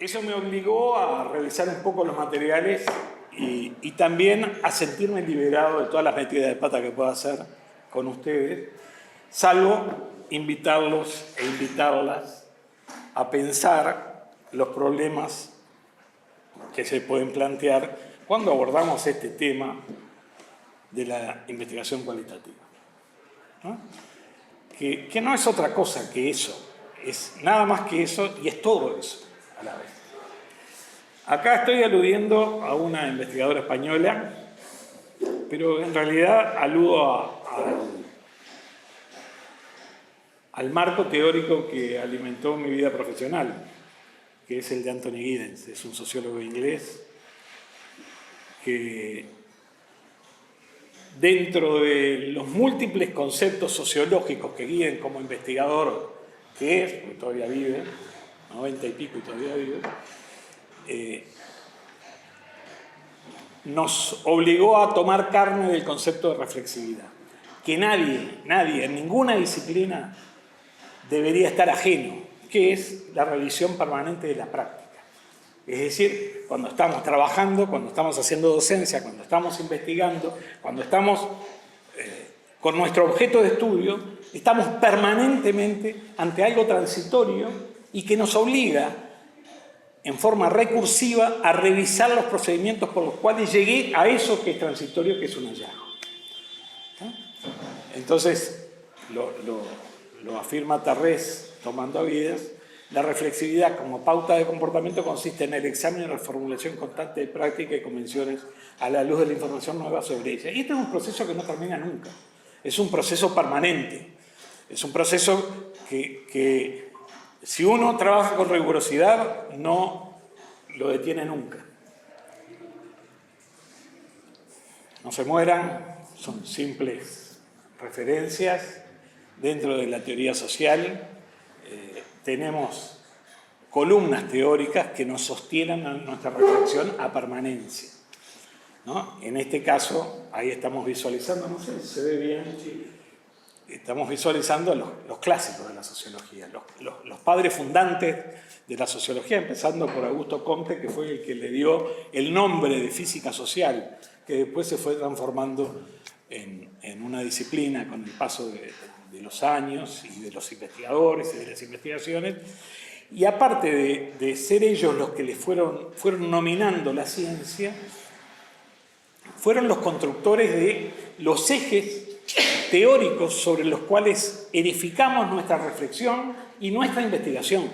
eso me obligó a revisar un poco los materiales y también a sentirme liberado de todas las metidas de pata que pueda hacer con ustedes, salvo invitarlos e invitarlas a pensar los problemas que se pueden plantear cuando abordamos este tema de la investigación cualitativa, ¿no? Que no es otra cosa que eso, es nada más que eso y es todo eso a la vez. Acá estoy aludiendo a una investigadora española, pero en realidad aludo al marco teórico que alimentó mi vida profesional, que es el de Anthony Giddens. Es un sociólogo inglés que, dentro de los múltiples conceptos sociológicos que Giddens como investigador, que es, porque todavía vive, 90 y pico y todavía vive, nos obligó a tomar carne del concepto de reflexividad, que nadie en ninguna disciplina debería estar ajeno, que es la revisión permanente de la práctica. Es decir, cuando estamos trabajando, cuando estamos haciendo docencia, cuando estamos investigando, cuando estamos con nuestro objeto de estudio, estamos permanentemente ante algo transitorio y que nos obliga en forma recursiva a revisar los procedimientos por los cuales llegué a eso que es transitorio, que es un hallazgo. ¿No? Entonces, lo afirma Tarrés tomando a Vides, la reflexividad como pauta de comportamiento consiste en el examen y reformulación constante de prácticas y convenciones a la luz de la información nueva sobre ella. Y este es un proceso que no termina nunca, es un proceso permanente, es un proceso que si uno trabaja con rigurosidad no lo detiene nunca. No se mueran, son simples referencias dentro de la teoría social. Tenemos columnas teóricas que nos sostienen nuestra reflexión a permanencia, ¿no? En este caso, ahí estamos visualizando, no sé si se ve bien, estamos visualizando los clásicos de la sociología, los padres fundantes de la sociología, empezando por Augusto Comte, que fue el que le dio el nombre de física social, que después se fue transformando en una disciplina con el paso de los años y de los investigadores y de las investigaciones. Y aparte de ser ellos los que les fueron nominando la ciencia, fueron los constructores de los ejes teóricos sobre los cuales edificamos nuestra reflexión y nuestra investigación.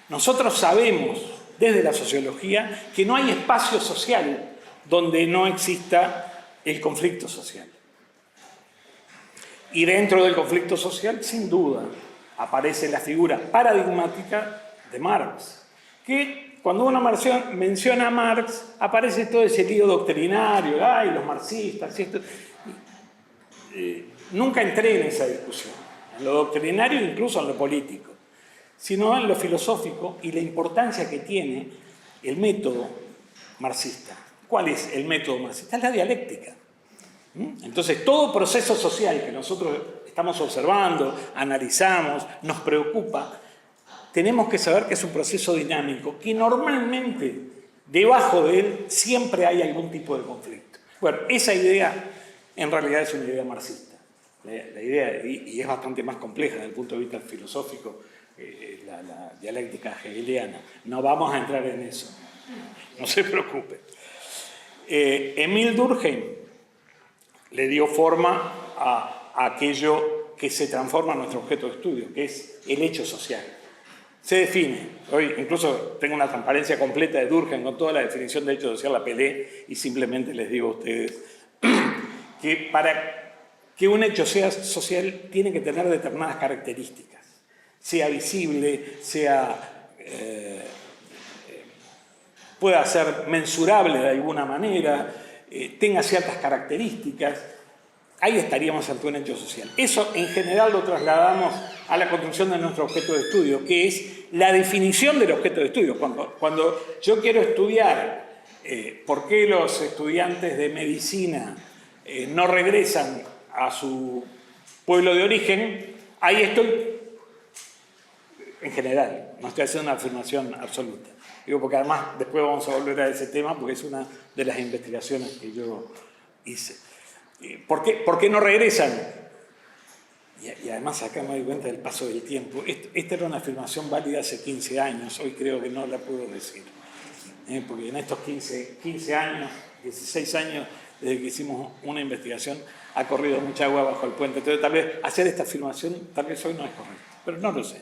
Nosotros sabemos desde la sociología que no hay espacio social donde no exista el conflicto social. Y dentro del conflicto social, sin duda, aparece la figura paradigmática de Marx, que cuando uno menciona a Marx, aparece todo ese lío doctrinario, ¡ay, los marxistas! Esto. Nunca entré en esa discusión, en lo doctrinario e incluso en lo político, sino en lo filosófico y la importancia que tiene el método marxista. ¿Cuál es el método marxista? Es la dialéctica. Entonces, todo proceso social que nosotros estamos observando, analizamos, nos preocupa, tenemos que saber que es un proceso dinámico, que normalmente debajo de él siempre hay algún tipo de conflicto. Bueno, esa idea en realidad es una idea marxista. La idea, y es bastante más compleja desde el punto de vista filosófico, la dialéctica hegeliana. No vamos a entrar en eso, no se preocupe. Emil Durkheim le dio forma a aquello que se transforma en nuestro objeto de estudio, que es el hecho social. Se define, hoy incluso tengo una transparencia completa de Durkheim con toda la definición de hecho social, la pelé y simplemente les digo a ustedes que para que un hecho sea social tiene que tener determinadas características, sea visible, pueda ser mensurable de alguna manera, tenga ciertas características. Ahí estaríamos ante un hecho social. Eso en general lo trasladamos a la construcción de nuestro objeto de estudio, que es la definición del objeto de estudio. Cuando yo quiero estudiar por qué los estudiantes de medicina no regresan a su pueblo de origen, ahí estoy en general, no estoy haciendo una afirmación absoluta. Digo, porque además después vamos a volver a ese tema, porque es una de las investigaciones que yo hice. ¿Por qué no regresan? Y además acá me doy cuenta del paso del tiempo. Esta era una afirmación válida hace 15 años, hoy creo que no la puedo decir. Porque en estos 15 años, 16 años, desde que hicimos una investigación, ha corrido mucha agua bajo el puente. Entonces tal vez hacer esta afirmación, tal vez hoy no es correcto, pero no lo sé.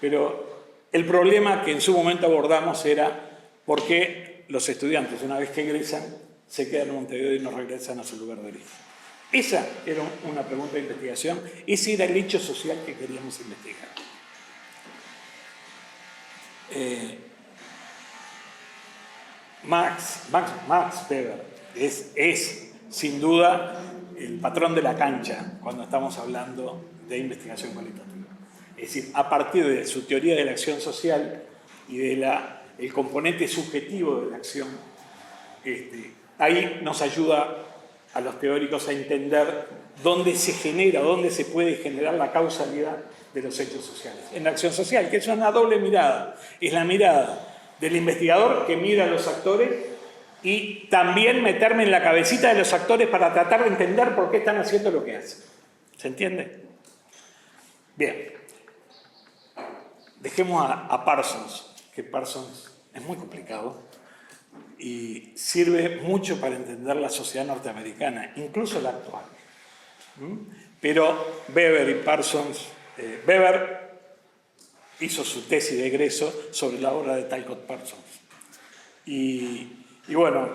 Pero el problema que en su momento abordamos era por qué los estudiantes, una vez que egresan, se quedan en Montevideo y no regresan a su lugar de origen. Esa era una pregunta de investigación, ese era el hecho social que queríamos investigar. Max Weber es sin duda el patrón de la cancha cuando estamos hablando de investigación cualitativa. Es decir, a partir de su teoría de la acción social y del componente subjetivo de la acción, ahí nos ayuda a los teóricos a entender dónde se genera, dónde se puede generar la causalidad de los hechos sociales. En la acción social, que es una doble mirada, es la mirada del investigador que mira a los actores y también meterme en la cabecita de los actores para tratar de entender por qué están haciendo lo que hacen. ¿Se entiende? Bien. Dejemos a Parsons, que Parsons es muy complicado y sirve mucho para entender la sociedad norteamericana, incluso la actual. Pero Weber y Parsons, Weber hizo su tesis de egreso sobre la obra de Talcott Parsons. Y bueno,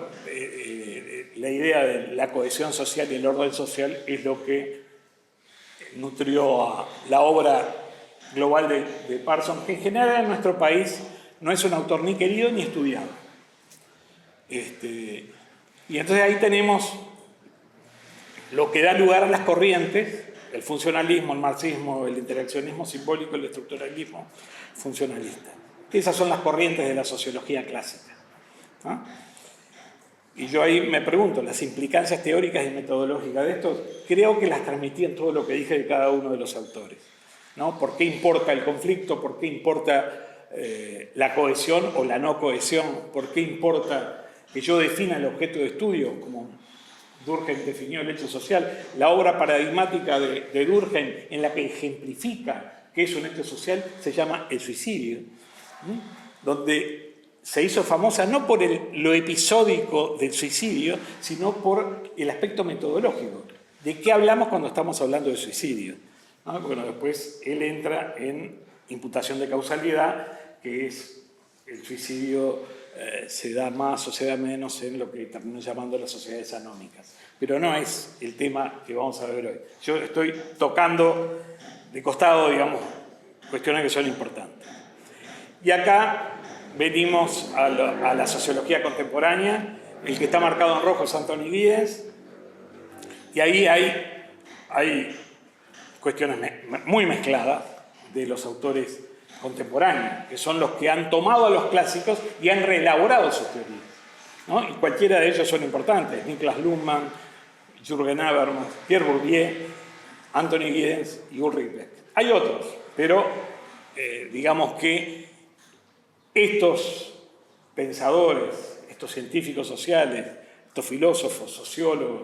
la idea de la cohesión social y el orden social es lo que nutrió a la obra global de Parsons, que en general en nuestro país no es un autor ni querido ni estudiado. Y entonces ahí tenemos lo que da lugar a las corrientes, el funcionalismo, el marxismo, el interaccionismo simbólico, el estructuralismo funcionalista. Esas son las corrientes de la sociología clásica, ¿no? Y yo ahí me pregunto, las implicancias teóricas y metodológicas de esto, creo que las transmití en todo lo que dije de cada uno de los autores, ¿no? ¿Por qué importa el conflicto? ¿Por qué importa la cohesión o la no cohesión? ¿Por qué importa que yo defina el objeto de estudio, como Durkheim definió el hecho social? La obra paradigmática de Durkheim, en la que ejemplifica qué es un hecho social, se llama El suicidio, ¿sí? Donde se hizo famosa no por lo episódico del suicidio, sino por el aspecto metodológico. ¿De qué hablamos cuando estamos hablando de suicidio? ¿No? Bueno, después él entra en imputación de causalidad, que es el suicidio se da más o se da menos en lo que terminó llamando las sociedades anómicas. Pero no es el tema que vamos a ver hoy. Yo estoy tocando de costado, digamos, cuestiones que son importantes. Y acá venimos a la sociología contemporánea. El que está marcado en rojo es Anthony Giddens. Y ahí hay cuestiones muy mezcladas de los autores contemporáneos, que son los que han tomado a los clásicos y han reelaborado sus teorías, ¿no? Y cualquiera de ellos son importantes: Niklas Luhmann, Jürgen Habermas, Pierre Bourdieu, Anthony Giddens y Ulrich Beck. Hay otros, pero digamos que estos pensadores, estos científicos sociales, estos filósofos, sociólogos,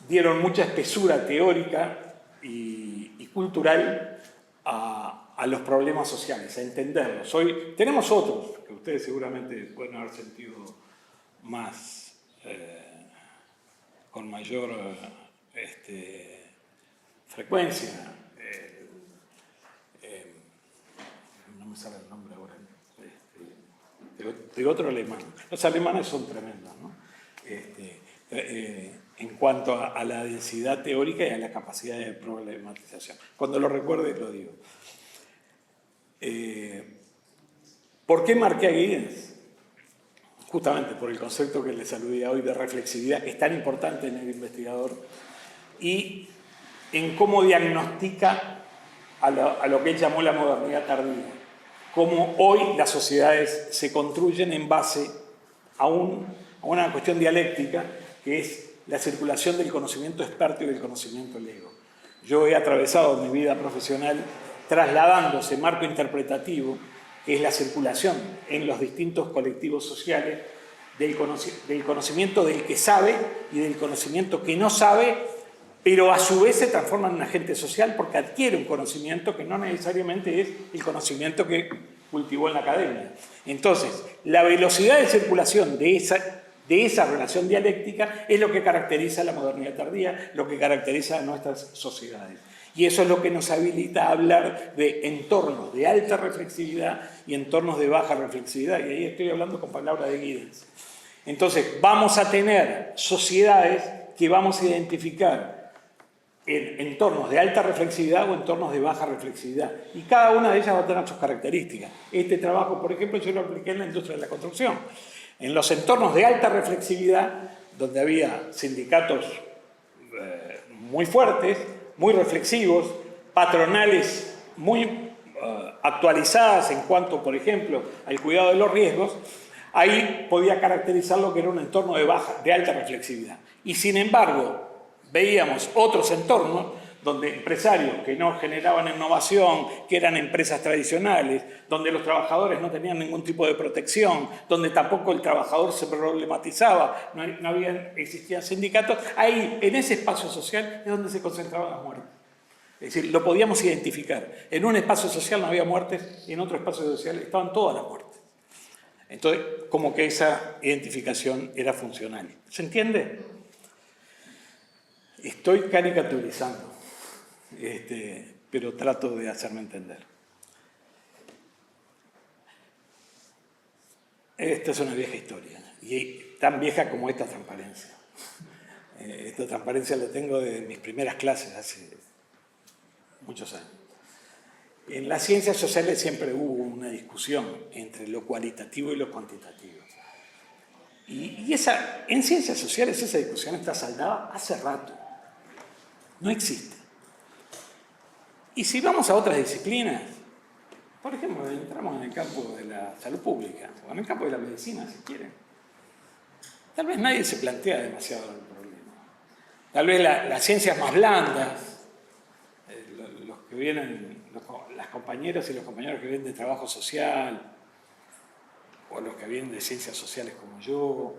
dieron mucha espesura teórica y cultural a los problemas sociales, a entenderlos. Hoy tenemos otros que ustedes seguramente pueden haber sentido más, con mayor frecuencia. No me sale el nombre ahora. De otro alemán. Los alemanes son tremendos, ¿no? En cuanto a la densidad teórica y a la capacidad de problematización. Cuando lo recuerde, lo digo. ¿Por qué marqué a Giddens? Justamente por el concepto que les aludía hoy de reflexividad, que es tan importante en el investigador, y en cómo diagnostica a lo que él llamó la modernidad tardía. Cómo hoy las sociedades se construyen en base a una cuestión dialéctica, que es la circulación del conocimiento experto y del conocimiento lego. Yo he atravesado mi vida profesional trasladando ese marco interpretativo que es la circulación en los distintos colectivos sociales del conocimiento del que sabe y del conocimiento que no sabe, pero a su vez se transforma en un agente social porque adquiere un conocimiento que no necesariamente es el conocimiento que cultivó en la academia. Entonces, la velocidad de circulación de esa relación dialéctica es lo que caracteriza la modernidad tardía, lo que caracteriza a nuestras sociedades. Y eso es lo que nos habilita a hablar de entornos de alta reflexividad y entornos de baja reflexividad. Y ahí estoy hablando con palabras de Giddens. Entonces, vamos a tener sociedades que vamos a identificar en entornos de alta reflexividad o entornos de baja reflexividad. Y cada una de ellas va a tener sus características. Este trabajo, por ejemplo, yo lo apliqué en la industria de la construcción. En los entornos de alta reflexividad, donde había sindicatos muy fuertes, muy reflexivos, patronales muy actualizadas en cuanto, por ejemplo, al cuidado de los riesgos, ahí podía caracterizar lo que era un entorno de alta reflexividad. Y sin embargo, veíamos otros entornos donde empresarios que no generaban innovación, que eran empresas tradicionales, donde los trabajadores no tenían ningún tipo de protección, donde tampoco el trabajador se problematizaba, existían sindicatos, ahí, en ese espacio social, es donde se concentraban las muertes. Es decir, lo podíamos identificar. En un espacio social no había muertes y en otro espacio social estaban todas las muertes. Entonces, como que esa identificación era funcional. ¿Se entiende? Estoy caricaturizando, pero trato de hacerme entender. Esta es una vieja historia, y tan vieja como esta transparencia. Esta transparencia la tengo de mis primeras clases hace muchos años. En las ciencias sociales siempre hubo una discusión entre lo cualitativo y lo cuantitativo. Y en ciencias sociales esa discusión está saldada hace rato. No existe. Y si vamos a otras disciplinas, por ejemplo, entramos en el campo de la salud pública, o en el campo de la medicina, si quieren, tal vez nadie se plantea demasiado el problema. Tal vez las ciencias más blandas, los que vienen, las compañeras y los compañeros que vienen de trabajo social, o los que vienen de ciencias sociales como yo,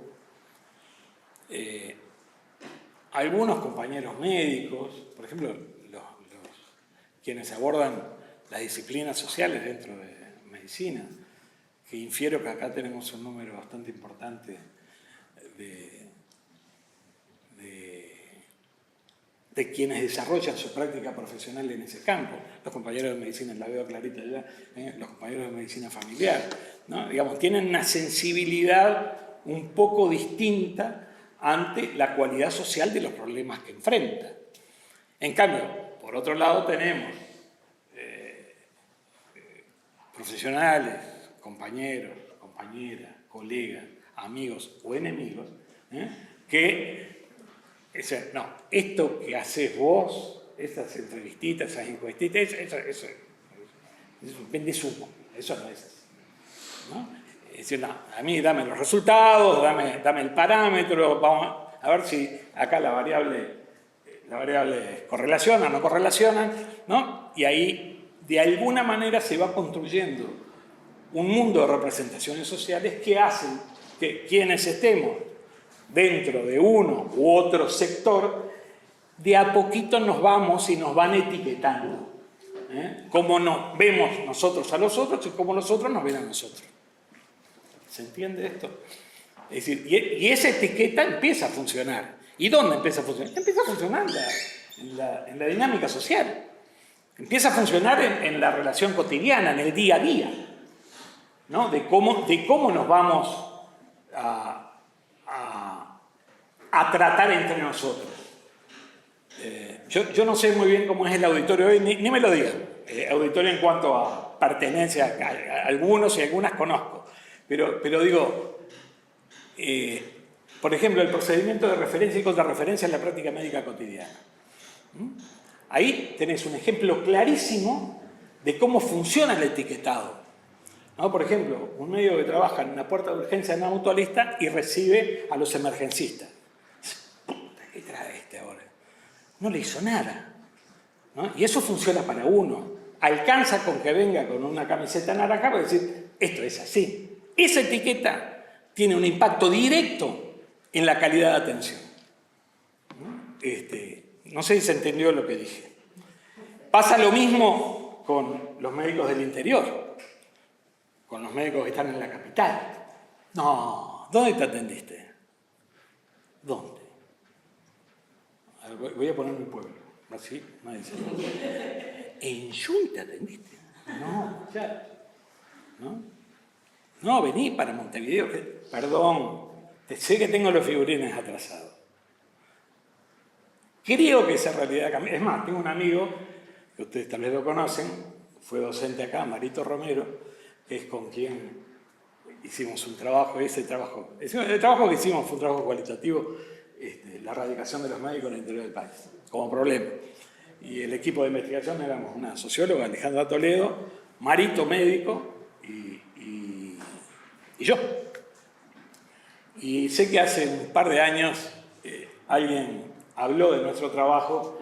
algunos compañeros médicos, por ejemplo, quienes abordan las disciplinas sociales dentro de medicina, que infiero que acá tenemos un número bastante importante de quienes desarrollan su práctica profesional en ese campo. Los compañeros de medicina, la veo clarita ya, los compañeros de medicina familiar, ¿no? Digamos, tienen una sensibilidad un poco distinta ante la cualidad social de los problemas que enfrentan. En cambio, por otro lado tenemos profesionales, compañeros, compañeras, colegas, amigos o enemigos, que dicen, no, esto que haces vos, esas entrevistitas, esas encuestitas, eso vendes humo, eso no es así, ¿no? Es decir, no, a mí dame los resultados, dame el parámetro, vamos a ver si acá la variable correlaciona o no correlaciona, ¿no? Y ahí, de alguna manera, se va construyendo un mundo de representaciones sociales que hacen que quienes estemos dentro de uno u otro sector, de a poquito nos vamos y nos van etiquetando. Cómo nos vemos nosotros a los otros y cómo los otros nos ven a nosotros. ¿Se entiende esto? Es decir, y esa etiqueta empieza a funcionar. ¿Y dónde empieza a funcionar? Empieza a funcionar en la dinámica social. Empieza a funcionar en la relación cotidiana, en el día a día, ¿no? De cómo nos vamos a tratar entre nosotros. Yo no sé muy bien cómo es el auditorio hoy, ni me lo digan. Auditorio en cuanto a pertenencia, a algunos y algunas conozco. Pero digo, por ejemplo, el procedimiento de referencia y contrarreferencia en la práctica médica cotidiana. Ahí tenés un ejemplo clarísimo de cómo funciona el etiquetado, ¿no? Por ejemplo, un médico que trabaja en una puerta de urgencia en una mutualista y recibe a los emergencistas. Puta, ¿qué trae este ahora? No le hizo nada, ¿no? Y eso funciona para uno. Alcanza con que venga con una camiseta naranja para decir, Esto es así. Esa etiqueta tiene un impacto directo en la calidad de atención. No sé si se entendió lo que dije. Pasa lo mismo con los médicos del interior, con los médicos que están en la capital. No, ¿dónde te atendiste? ¿Dónde? Voy a poner mi pueblo, así nadie se lo... ¿En Jujuy te atendiste? No, ya. No, vení para Montevideo. Perdón, sé que tengo los figurines atrasados. Creo que esa realidad cambia. Es más, tengo un amigo, que ustedes tal vez lo conocen, fue docente acá, Marito Romero, que es con quien hicimos un trabajo, el trabajo que hicimos fue un trabajo cualitativo, la erradicación de los médicos en el interior del país, como problema. Y el equipo de investigación éramos una socióloga, Alejandra Toledo, Marito médico y yo. Y sé que hace un par de años alguien habló de nuestro trabajo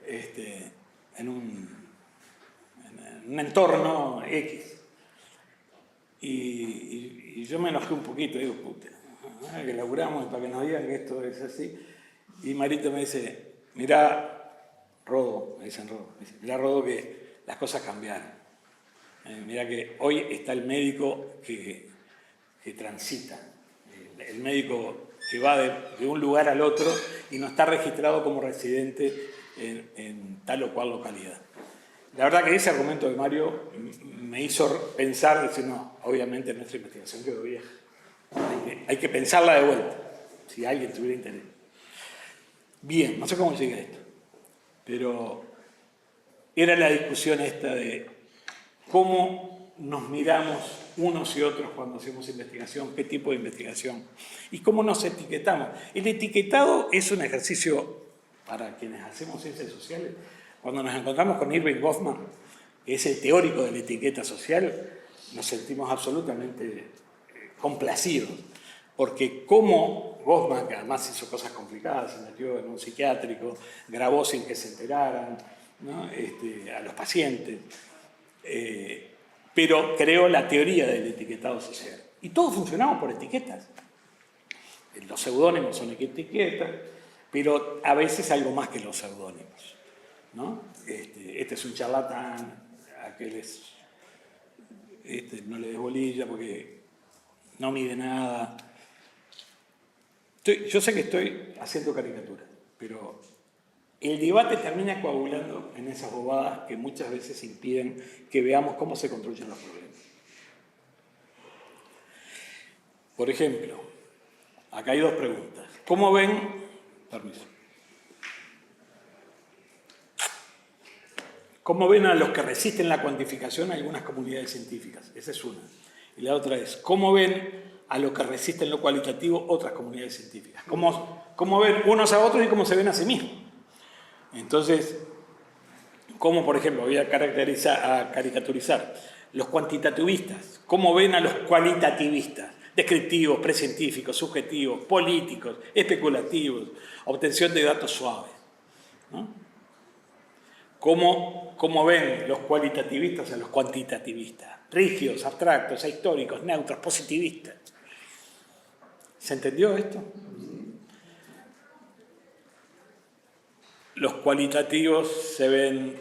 en un entorno X. Y yo me enojé un poquito, digo, puta, que laburamos para que nos digan que esto es así. Y Marito me dice, mirá, Rodo, me dicen Rodo, mirá, Rodo, que las cosas cambiaron. Mirá que hoy está el médico que transita, el médico que va de un lugar al otro y no está registrado como residente en tal o cual localidad. La verdad que ese argumento de Mario me hizo pensar, decir, no, obviamente nuestra investigación quedó vieja. Hay que pensarla de vuelta, si alguien tuviera interés. Bien, no sé cómo llega esto, pero era la discusión esta de cómo nos miramos unos y otros cuando hacemos investigación, qué tipo de investigación y cómo nos etiquetamos. El etiquetado es un ejercicio para quienes hacemos ciencias sociales. Cuando nos encontramos con Erving Goffman, que es el teórico de la etiqueta social, nos sentimos absolutamente complacidos, porque como Goffman, que además hizo cosas complicadas, se metió en un psiquiátrico, grabó sin que se enteraran, ¿no? A los pacientes, pero creó la teoría del etiquetado social. Y todos funcionamos por etiquetas. Los seudónimos son etiquetas, pero a veces algo más que los seudónimos, ¿no? Este es un charlatán, aquel es... no le des bolilla porque no mide nada. Yo sé que estoy haciendo caricatura, pero el debate termina coagulando en esas bobadas que muchas veces impiden que veamos cómo se construyen los problemas. Por ejemplo, acá hay dos preguntas. ¿Cómo ven? Permiso. ¿Cómo ven a los que resisten la cuantificación algunas comunidades científicas? Esa es una. Y la otra es, ¿cómo ven a los que resisten lo cualitativo otras comunidades científicas? ¿Cómo ven unos a otros y cómo se ven a sí mismos? Entonces, ¿cómo, por ejemplo, voy a caricaturizar los cuantitativistas? ¿Cómo ven a los cualitativistas? Descriptivos, prescientíficos, subjetivos, políticos, especulativos, obtención de datos suaves, ¿no? ¿Cómo ven los cualitativistas a los cuantitativistas? Rígidos, abstractos, ahistóricos, neutros, positivistas. ¿Se entendió esto? Los cualitativos se ven,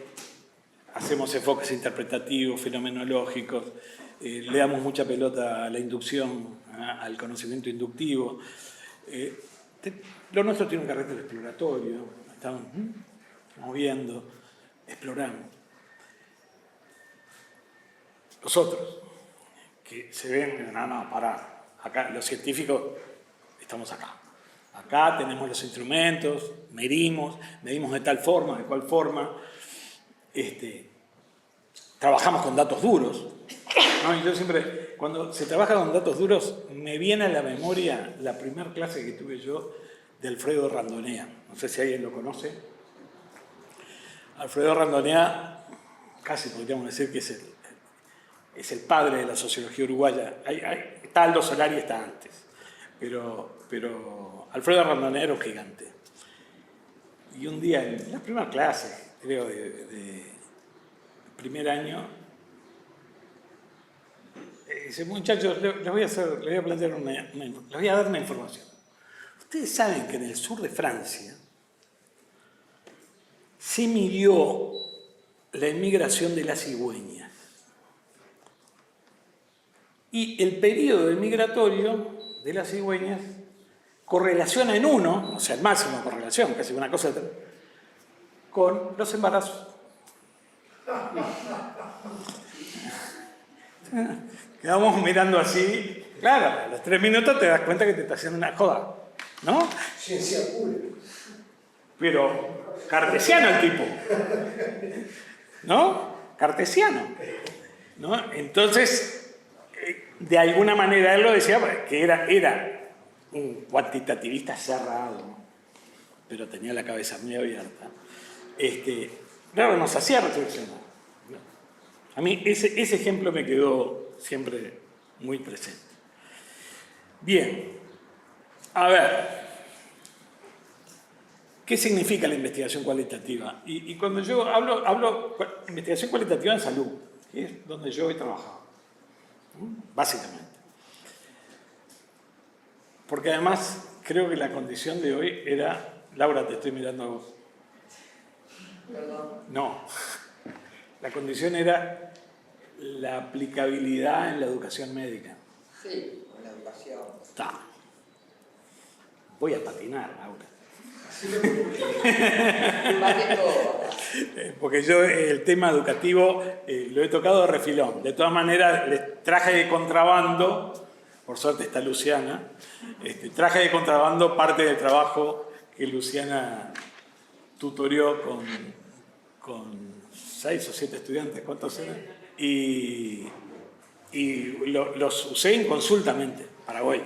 hacemos enfoques interpretativos, fenomenológicos, le damos mucha pelota a la inducción, al conocimiento inductivo. Lo nuestro tiene un carácter exploratorio, estamos moviendo, explorando. Los otros, que se ven, no, pará, acá los científicos estamos acá. Acá tenemos los instrumentos, medimos de tal forma, de cual forma. Trabajamos con datos duros, ¿no? Y yo siempre, cuando se trabaja con datos duros, me viene a la memoria la primera clase que tuve yo de Alfredo Randonea. No sé si alguien lo conoce. Alfredo Randonea, casi podríamos decir que es el padre de la sociología uruguaya. Está Aldo Solari, está antes, pero Alfredo Randonea era un gigante. Y un día, en la primera clase, creo, de primer año, Dice, muchachos, les voy a plantear les voy a dar una información. Ustedes saben que en el sur de Francia se midió la inmigración de las cigüeñas. Y el periodo migratorio de las cigüeñas correlaciona en 1, o sea, el máximo de correlación, casi una cosa con los embarazos. Quedamos mirando así, claro, a los 3 minutos te das cuenta que te está haciendo una joda, ¿no? Ciencia pura. Pero cartesiano el tipo, ¿no? Cartesiano, ¿no? Entonces, de alguna manera él lo decía que era un cuantitativista cerrado, pero tenía la cabeza muy abierta. Claro, nos hacía reflexionar. A mí ese ejemplo me quedó siempre muy presente. Bien, a ver, ¿qué significa la investigación cualitativa? Y cuando yo hablo de investigación cualitativa en salud, que es donde yo he trabajado, básicamente. Porque además creo que la condición de hoy era... Laura, te estoy mirando a vos. ¿Perdón? No. La condición era la aplicabilidad en la educación médica. Sí, con la educación. Está. Voy a patinar, Laura. Vale todo. Porque yo el tema educativo lo he tocado de refilón. De todas maneras, les traje de contrabando, por suerte está Luciana, traje de contrabando parte del trabajo que Luciana tutorió con 6 o 7 estudiantes, ¿cuántos eran? Y los usé en consultamente para hoy.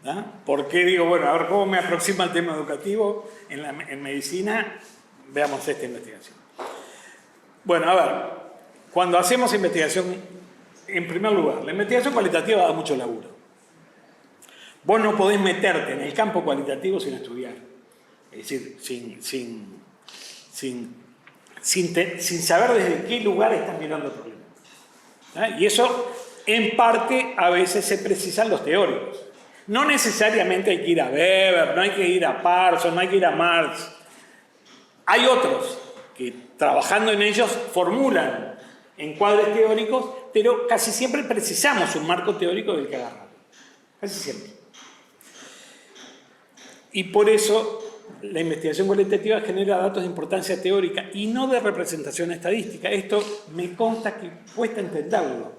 ¿Ah? Porque digo, bueno, a ver cómo me aproxima el tema educativo en medicina, veamos esta investigación. Bueno, a ver, cuando hacemos investigación, en primer lugar, la investigación cualitativa da mucho laburo. Vos no podés meterte en el campo cualitativo sin estudiar, es decir, sin saber desde qué lugar estás mirando el problema. ¿Ah? Y eso, en parte, a veces se precisan los teóricos. No necesariamente hay que ir a Weber, no hay que ir a Parsons, no hay que ir a Marx. Hay otros que trabajando en ellos formulan encuadres teóricos, pero casi siempre precisamos un marco teórico del que agarrar. Casi siempre. Y por eso la investigación cualitativa genera datos de importancia teórica y no de representación estadística. Esto me consta que cuesta entenderlo,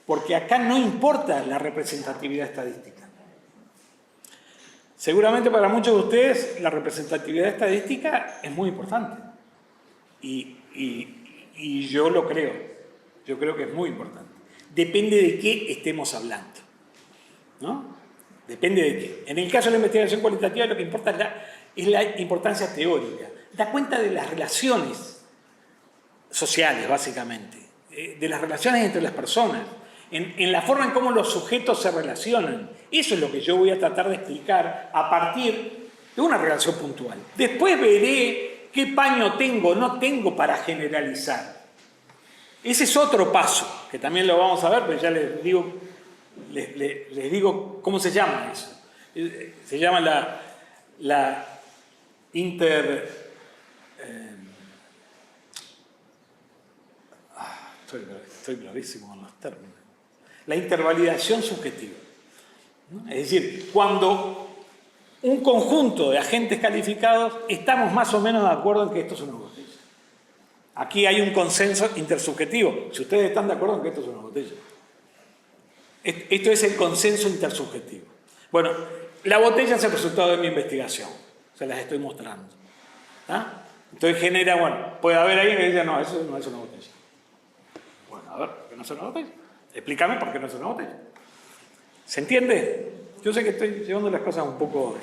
porque acá no importa la representatividad estadística. Seguramente para muchos de ustedes la representatividad estadística es muy importante. Y yo lo creo. Yo creo que es muy importante. Depende de qué estemos hablando, ¿no? Depende de qué. En el caso de la investigación cualitativa lo que importa es la importancia teórica. Da cuenta de las relaciones sociales, básicamente. De las relaciones entre las personas. En la forma en cómo los sujetos se relacionan. Eso es lo que yo voy a tratar de explicar a partir de una relación puntual. Después veré qué paño tengo o no tengo para generalizar. Ese es otro paso, que también lo vamos a ver, pero ya les digo cómo se llama eso. Se llama la estoy bravísimo con los términos. La intervalidación subjetiva, ¿no? Es decir, cuando un conjunto de agentes calificados estamos más o menos de acuerdo en que esto es una botella. Aquí hay un consenso intersubjetivo. Si ustedes están de acuerdo en que esto es una botella. Esto es el consenso intersubjetivo. Bueno, la botella es el resultado de mi investigación. Se las estoy mostrando. ¿Ah? Entonces genera, bueno, puede haber alguien que diga, no, eso no es una botella. Bueno, a ver, ¿por qué no es una botella? Explícame por qué no es una botella. ¿Se entiende? Yo sé que estoy llevando las cosas un poco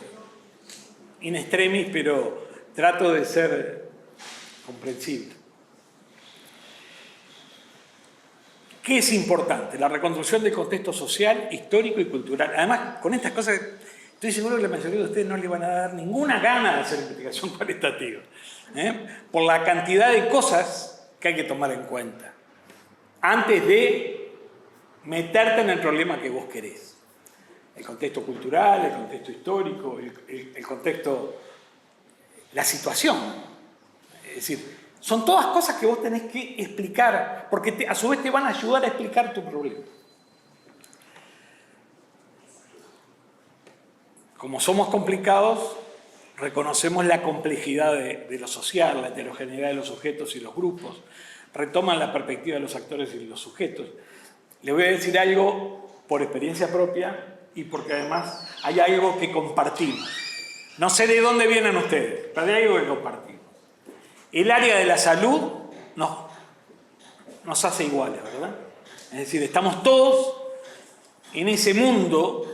in extremis, pero trato de ser comprensible. ¿Qué es importante? La reconstrucción del contexto social, histórico y cultural. Además, con estas cosas, estoy seguro que la mayoría de ustedes no le van a dar ninguna gana de hacer investigación cualitativa, por la cantidad de cosas que hay que tomar en cuenta antes de meterte en el problema que vos querés. El contexto cultural, el contexto histórico, el contexto, la situación. Es decir, son todas cosas que vos tenés que explicar, porque a su vez te van a ayudar a explicar tu problema. Como somos complicados, reconocemos la complejidad de lo social, la heterogeneidad de los sujetos y los grupos, retoman la perspectiva de los actores y los sujetos. Les voy a decir algo por experiencia propia y porque además hay algo que compartimos. No sé de dónde vienen ustedes, pero hay algo que compartimos. El área de la salud nos hace iguales, ¿verdad? Es decir, estamos todos en ese mundo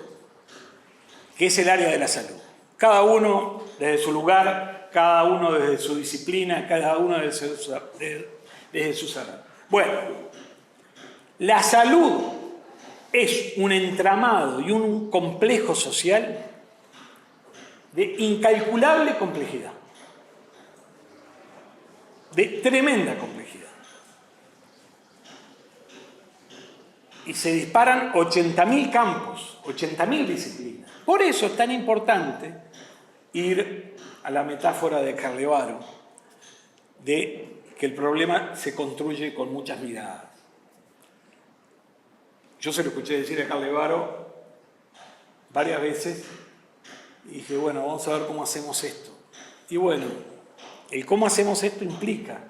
que es el área de la salud. Cada uno desde su lugar, cada uno desde su disciplina, cada uno desde su saber. Bueno, la salud es un entramado y un complejo social de incalculable complejidad, de tremenda complejidad. Y se disparan 80.000 campos, 80.000 disciplinas. Por eso es tan importante ir a la metáfora de Carlevaro, de que el problema se construye con muchas miradas. Yo se lo escuché decir a Carlevaro varias veces y dije, bueno, vamos a ver cómo hacemos esto. Y bueno, el cómo hacemos esto implica,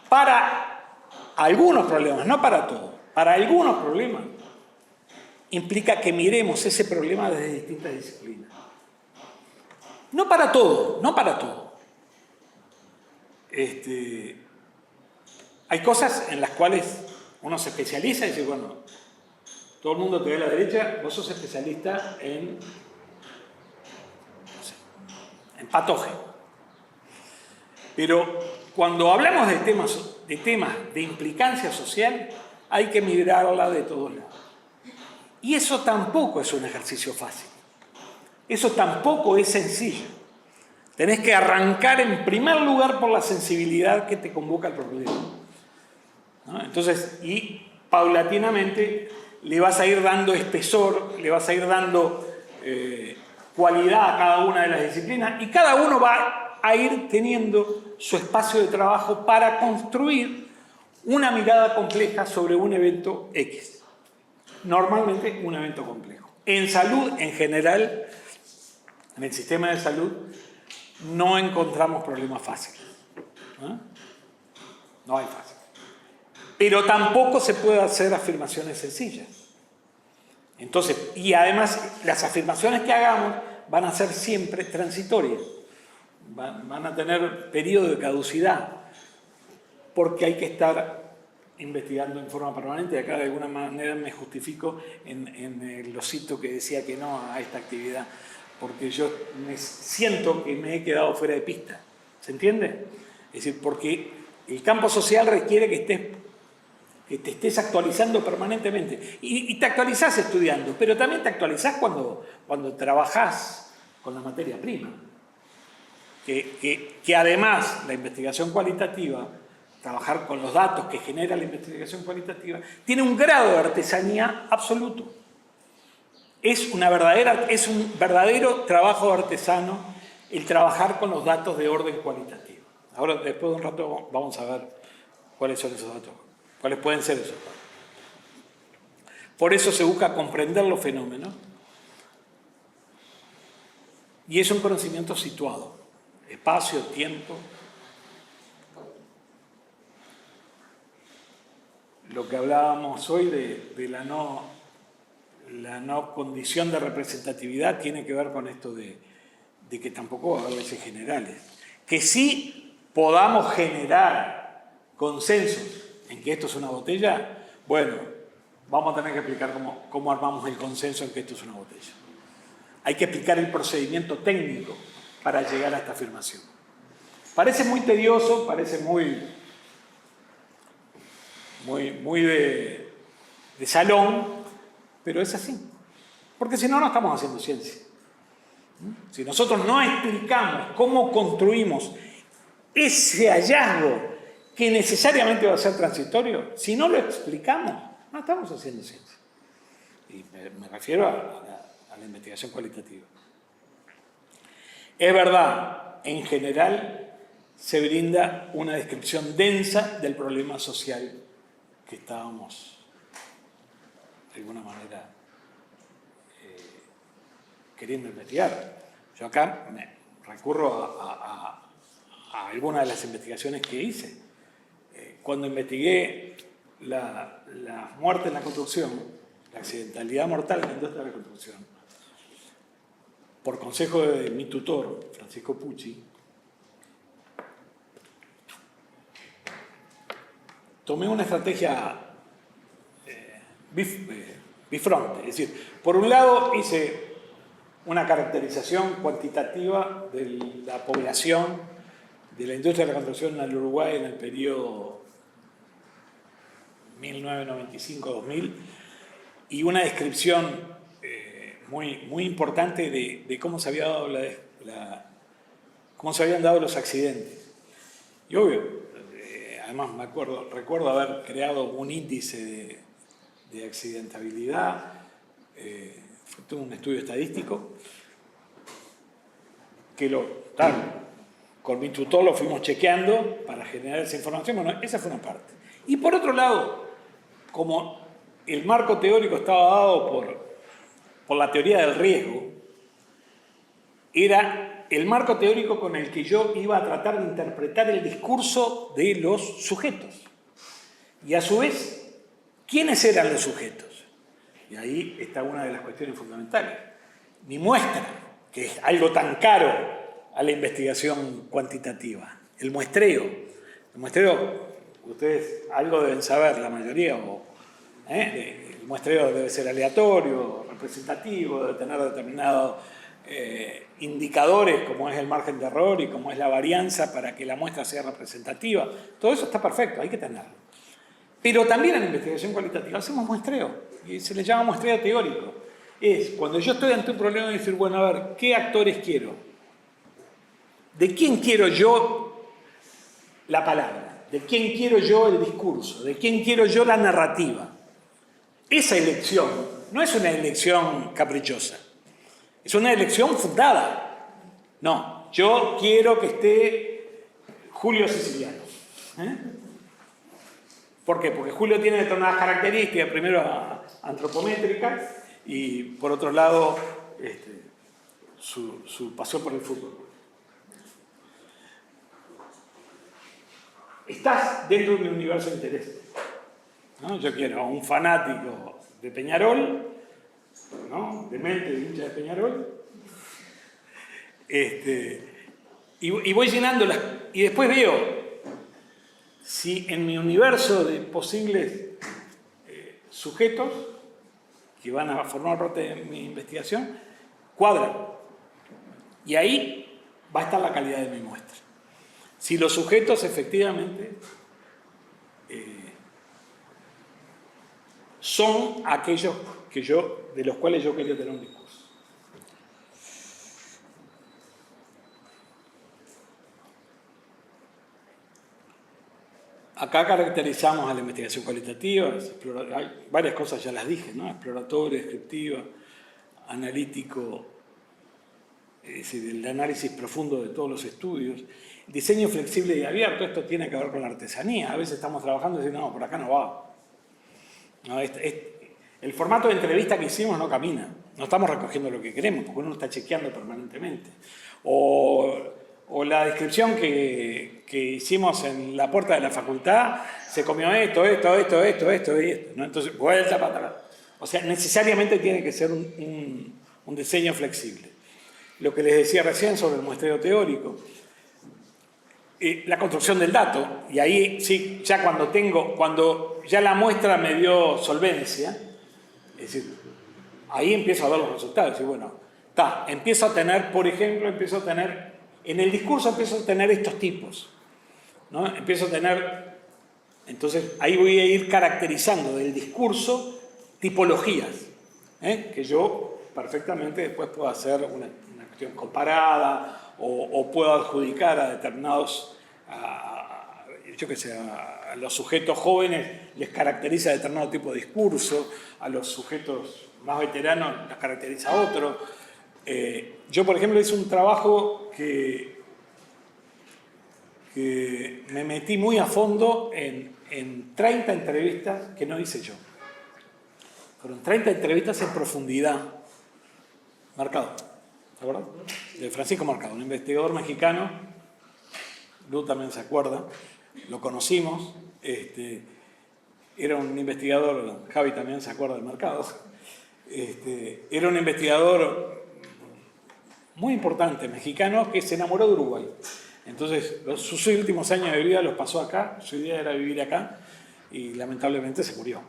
para algunos problemas, no para todos, para algunos problemas, implica que miremos ese problema desde distintas disciplinas. No para todo, no para todo. Hay cosas en las cuales uno se especializa y dice, bueno, todo el mundo te ve a la derecha, vos sos especialista en patógeno. Pero cuando hablamos de temas de implicancia social, hay que mirarla de todos lados. Y eso tampoco es un ejercicio fácil. Eso tampoco es sencillo. Tenés que arrancar en primer lugar por la sensibilidad que te convoca el problema, ¿no? Entonces, y paulatinamente le vas a ir dando espesor, le vas a ir dando cualidad a cada una de las disciplinas y cada uno va a ir teniendo su espacio de trabajo para construir una mirada compleja sobre un evento X. Normalmente un evento complejo. En salud, en general, en el sistema de salud, no encontramos problemas fáciles. No hay fácil. Pero tampoco se puede hacer afirmaciones sencillas. Entonces, y además, las afirmaciones que hagamos van a ser siempre transitorias. Van a tener periodo de caducidad. Porque hay que estar investigando en forma permanente. Acá de alguna manera me justifico en el osito que decía que no a esta actividad, porque yo siento que me he quedado fuera de pista. ¿Se entiende? Es decir, porque el campo social requiere que te estés actualizando permanentemente. Y te actualizás estudiando, pero también te actualizás cuando trabajás con la materia prima. Que además la investigación cualitativa, trabajar con los datos que genera la investigación cualitativa, tiene un grado de artesanía absoluto. Es un verdadero trabajo artesano el trabajar con los datos de orden cualitativo. Ahora, después de un rato, vamos a ver cuáles son esos datos, cuáles pueden ser esos datos. Por eso se busca comprender los fenómenos y es un conocimiento situado, espacio, tiempo. Lo que hablábamos hoy de la no condición de representatividad tiene que ver con esto de que tampoco va a haber leyes generales. Que sí podamos generar consensos en que esto es una botella, bueno, vamos a tener que explicar cómo armamos el consenso en que esto es una botella. Hay que explicar el procedimiento técnico para llegar a esta afirmación. Parece muy tedioso, parece muy de salón, pero es así. Porque si no, no estamos haciendo ciencia. Si nosotros no explicamos cómo construimos ese hallazgo que necesariamente va a ser transitorio, si no lo explicamos, No estamos haciendo ciencia. Y me refiero a la investigación cualitativa. Es verdad, en general se brinda una descripción densa del problema social que estábamos, de alguna manera, queriendo investigar. Yo acá me recurro a algunas de las investigaciones que hice. Cuando investigué la muerte en la construcción, la accidentalidad mortal en la industria de la construcción, por consejo de mi tutor, Francisco Pucci, tomé una estrategia bifronte. Es decir, por un lado hice una caracterización cuantitativa de la población de la industria de la construcción en el Uruguay en el periodo 1995-2000 y una descripción muy importante de cómo se había dado cómo se habían dado los accidentes. Y obvio, además recuerdo haber creado un índice de accidentabilidad, fue un estudio estadístico, que con mi tutor lo fuimos chequeando para generar esa información. Bueno, esa fue una parte. Y por otro lado, como el marco teórico estaba dado por la teoría del riesgo, era el marco teórico con el que yo iba a tratar de interpretar el discurso de los sujetos. Y a su vez, ¿quiénes eran los sujetos? Y ahí está una de las cuestiones fundamentales. Mi muestra, que es algo tan caro a la investigación cuantitativa, el muestreo. El muestreo, ustedes algo deben saber, la mayoría, el muestreo debe ser aleatorio, representativo, debe tener determinados indicadores como es el margen de error y como es la varianza para que la muestra sea representativa. Todo eso está perfecto, hay que tenerlo. Pero también en la investigación cualitativa hacemos muestreo, y se le llama muestreo teórico. Es cuando yo estoy ante un problema y decir, bueno, a ver, ¿qué actores quiero? ¿De quién quiero yo la palabra? ¿De quién quiero yo el discurso? ¿De quién quiero yo la narrativa? Esa elección no es una elección caprichosa, es una elección fundada. No, yo quiero que esté Julio Siciliano. ¿Por qué? Porque Julio tiene determinadas características, primero antropométricas y por otro lado su pasión por el fútbol. Estás dentro de mi universo de interés, ¿no? Yo quiero a un fanático de Peñarol, ¿no? Demente de hincha de Peñarol, y voy llenándolas y después veo si en mi universo de posibles sujetos que van a formar parte de mi investigación cuadran, y ahí va a estar la calidad de mi muestra. Si los sujetos efectivamente son aquellos de los cuales yo quería tener un discurso. Acá caracterizamos a la investigación cualitativa, hay varias cosas, ya las dije, ¿no? Exploratoria, descriptiva, analítico, es decir, el análisis profundo de todos los estudios. Diseño flexible y abierto, esto tiene que ver con la artesanía. A veces estamos trabajando y decimos, no, por acá no va. No, el formato de entrevista que hicimos no camina. No estamos recogiendo lo que queremos, porque uno está chequeando permanentemente. O la descripción que hicimos en la puerta de la facultad, se comió esto, ¿no? Entonces, vuelta para atrás. O sea, necesariamente tiene que ser un diseño flexible. Lo que les decía recién sobre el muestreo teórico. La construcción del dato, y ahí sí, ya cuando ya la muestra me dio solvencia, es decir, ahí empiezo a ver los resultados, y bueno, empiezo a tener, por ejemplo, en el discurso empiezo a tener estos tipos, ¿no? Empiezo a tener, entonces ahí voy a ir caracterizando del discurso tipologías, que yo perfectamente después puedo hacer una cuestión comparada, o puedo adjudicar a determinados, yo qué sé, a los sujetos jóvenes les caracteriza determinado tipo de discurso, a los sujetos más veteranos les caracteriza otro. Yo, por ejemplo, hice un trabajo que me metí muy a fondo en 30 entrevistas que no hice yo. Fueron 30 entrevistas en profundidad. Mercado, ¿te acuerdas? De Francisco Mercado, un investigador mexicano. Lu también se acuerda. Lo conocimos. Era un investigador, Javi también se acuerda del Mercado. Era un investigador muy importante, mexicano, que se enamoró de Uruguay. Entonces, sus últimos años de vida los pasó acá, su idea era vivir acá, y lamentablemente se murió.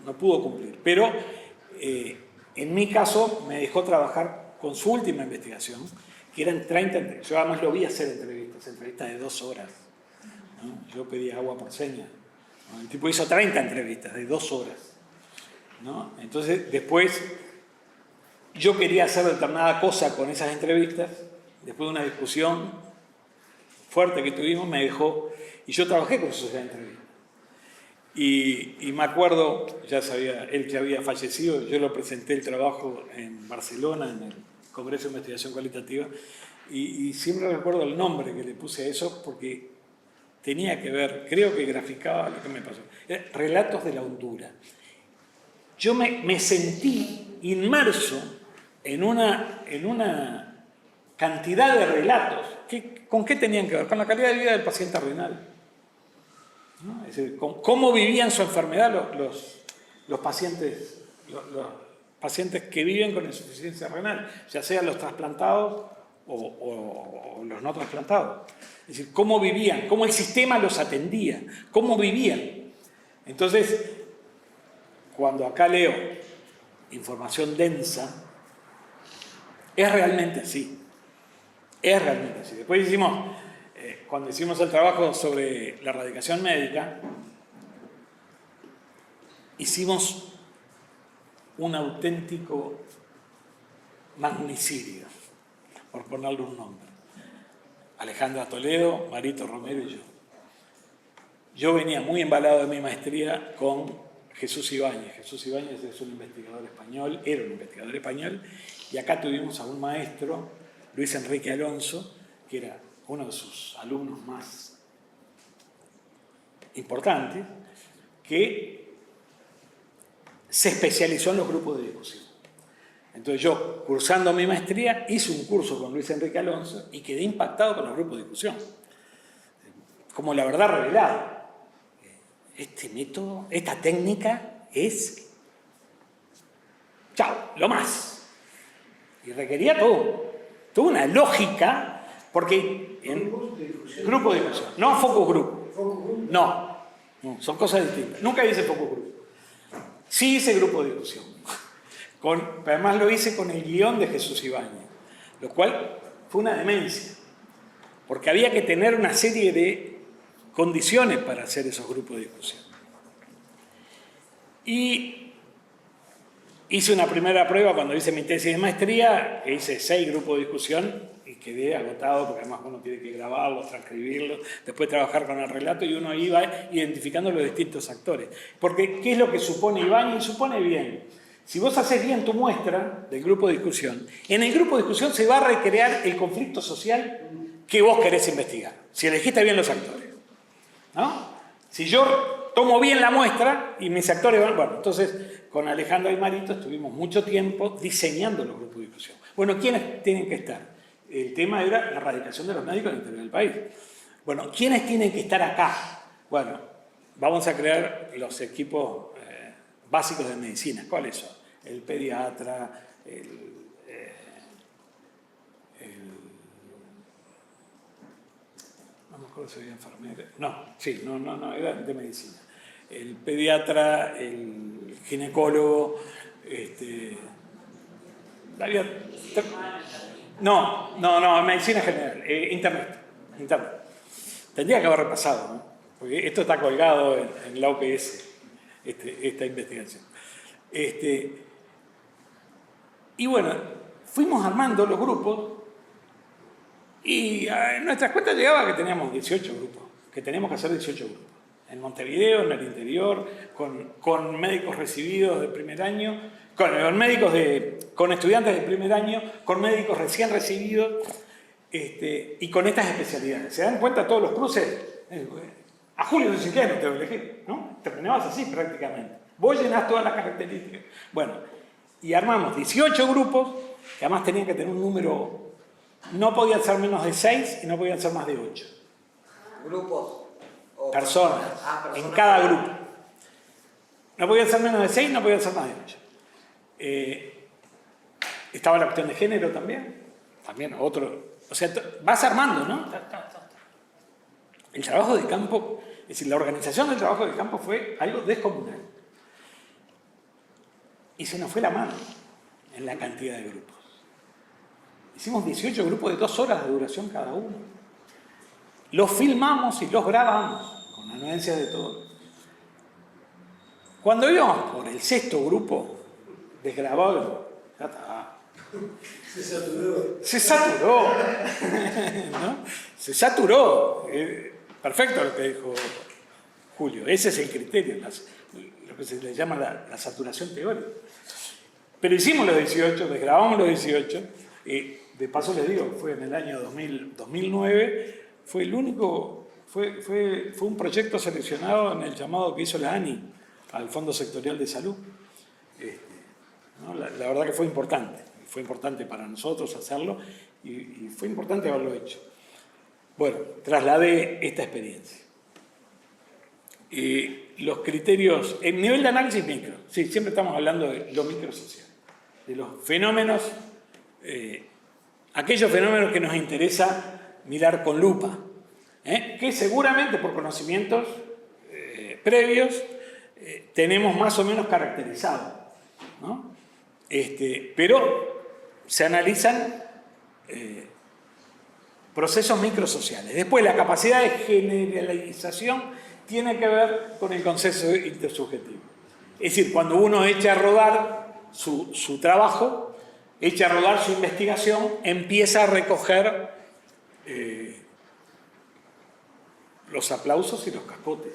No pudo cumplir. Pero, en mi caso, me dejó trabajar con su última investigación, que eran 30 entrevistas. Yo además lo vi hacer entrevistas de 2 horas. ¿No? Yo pedía agua por señas. ¿No? El tipo hizo 30 entrevistas de 2 horas. ¿No? Entonces, después, yo quería hacer determinada cosa con esas entrevistas. Después de una discusión fuerte que tuvimos, me dejó, y yo trabajé con su sociedad de entrevistas. Y me acuerdo, él ya había fallecido, yo lo presenté el trabajo en Barcelona, en el Congreso de Investigación Cualitativa, y siempre recuerdo el nombre que le puse a eso porque tenía que ver, creo que graficaba lo que me pasó. Relatos de la hondura. Yo me sentí inmerso en una cantidad de relatos. ¿Con qué tenían que ver? Con la calidad de vida del paciente renal. ¿No? Es decir, cómo vivían su enfermedad los pacientes que viven con insuficiencia renal, ya sean los trasplantados o los no trasplantados. Es decir, cómo vivían, cómo el sistema los atendía, cómo vivían. Entonces, cuando acá leo información densa, es realmente así. Es realmente así. Después cuando hicimos el trabajo sobre la erradicación médica, hicimos un auténtico magnicidio, por ponerle un nombre. Alejandra Toledo, Marito Romero y yo. Yo venía muy embalado de mi maestría con Jesús Ibáñez. Jesús Ibáñez es un investigador español, era un investigador español, y acá tuvimos a un maestro, Luis Enrique Alonso, que era uno de sus alumnos más importantes, que se especializó en los grupos de discusión. Entonces yo, cursando mi maestría, hice un curso con Luis Enrique Alonso y quedé impactado con los grupos de discusión. Como la verdad revelada. Este método, esta técnica es, chao, lo más. Y requería toda una lógica, porque en grupo de discusión, no focus group. No, son cosas distintas. Nunca hice focus group. Sí hice grupo de discusión. Además lo hice con el guión de Jesús Ibáñez, lo cual fue una demencia, porque había que tener una serie de condiciones para hacer esos grupos de discusión. Y hice una primera prueba cuando hice mi tesis de maestría, que hice 6 grupos de discusión y quedé agotado porque además uno tiene que grabarlos, transcribirlos, después trabajar con el relato y uno iba identificando los distintos actores. Porque, ¿qué es lo que supone Ibáñez? Supone bien. Si vos haces bien tu muestra del grupo de discusión, en el grupo de discusión se va a recrear el conflicto social que vos querés investigar, si elegiste bien los actores. ¿No? Si yo tomo bien la muestra y mis actores van... Bueno, entonces con Alejandra y Marito estuvimos mucho tiempo diseñando los grupos de discusión. Bueno, ¿quiénes tienen que estar? El tema era la erradicación de los médicos en el interior del país. Bueno, ¿quiénes tienen que estar acá? Bueno, vamos a crear los equipos básicos de medicina. ¿Cuáles son? El pediatra, no me acuerdo si había enfermera. No, era de medicina. El pediatra, el ginecólogo, medicina general, internet. Tendría que haber repasado, ¿no? Porque esto está colgado en la OPS, esta investigación. Y bueno, fuimos armando los grupos y a nuestras cuentas llegaba que teníamos 18 grupos. que tenemos que hacer 18 grupos. En Montevideo, en el interior, con médicos recibidos de primer año, con estudiantes de primer año, con médicos recién recibidos y con estas especialidades. ¿Se dan cuenta todos los cruces? A Julio no sé qué no te lo elegí, ¿no? Terminabas así prácticamente. Vos llenás todas las características. Bueno, y armamos 18 grupos, que además tenían que tener un número, no podían ser menos de 6 y no podían ser más de 8. ¿Grupos? Personas, Personas en cada grupo. No podían ser menos de 6, no podían ser más de 8. Estaba la cuestión de género también otro. O sea, vas armando, ¿no? El trabajo de campo, es decir, la organización del trabajo de campo fue algo descomunal. Y se nos fue la mano en la cantidad de grupos. Hicimos 18 grupos de 2 horas de duración cada uno. Los filmamos y los grabamos, con anuencias de todo. Cuando íbamos por el 6.º grupo, desgrabado, ya está. Se saturó. ¿No? Se saturó. Perfecto lo que dijo Julio. Ese es el criterio, lo que se le llama la saturación teórica. Pero hicimos los 18, desgrabamos los 18. De paso les digo, fue en el año 2009, fue el único, fue un proyecto seleccionado en el llamado que hizo la ANI al Fondo Sectorial de Salud. ¿No? La verdad que fue importante para nosotros hacerlo y fue importante haberlo hecho. Bueno, trasladé esta experiencia. Los criterios, el nivel de análisis micro, sí, siempre estamos hablando de lo microsocial, de los fenómenos, aquellos fenómenos que nos interesa mirar con lupa, que seguramente por conocimientos previos tenemos más o menos caracterizados, ¿no? Pero se analizan procesos microsociales. Después, la capacidad de generalización tiene que ver con el consenso intersubjetivo. Es decir, cuando uno echa a rodar su trabajo, echa a rodar su investigación, empieza a recoger los aplausos y los capotes,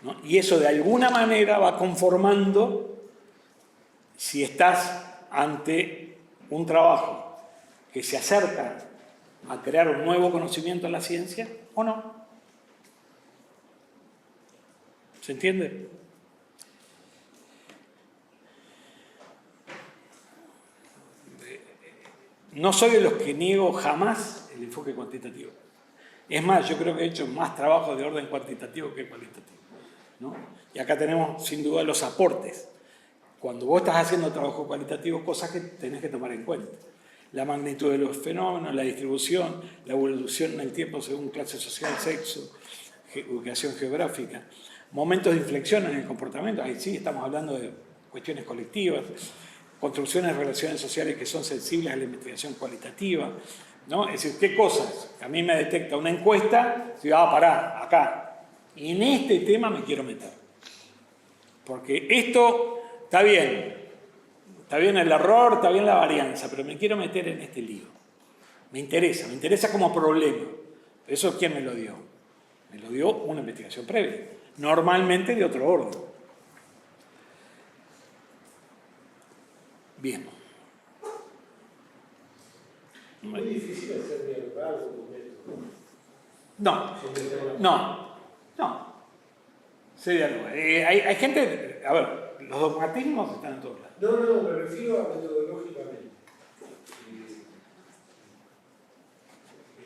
¿no? Y eso de alguna manera va conformando si estás ante un trabajo que se acerca a crear un nuevo conocimiento en la ciencia o no. ¿Se entiende? No soy de los que niego jamás el enfoque cuantitativo. Es más, yo creo que he hecho más trabajo de orden cuantitativo que cualitativo, ¿no? Y acá tenemos sin duda los aportes. Cuando vos estás haciendo trabajo cualitativo, cosas que tenés que tomar en cuenta. La magnitud de los fenómenos, la distribución, la evolución en el tiempo según clase social, sexo, ubicación geográfica, momentos de inflexión en el comportamiento. Ahí sí estamos hablando de cuestiones colectivas, construcciones de relaciones sociales que son sensibles a la investigación cualitativa, ¿no? Es decir, ¿qué cosas? A mí me detecta una encuesta, si pará, acá. Y en este tema me quiero meter. Porque esto está bien el error, está bien la varianza, pero me quiero meter en este lío. Me interesa como problema. ¿Eso quién me lo dio? Me lo dio una investigación previa, normalmente de otro orden. Bien. Muy difícil hacer dialogar documentos. No. Se dialoga. Hay gente, a ver, los dogmatismos están en todos lados. No, me refiero a metodológicamente.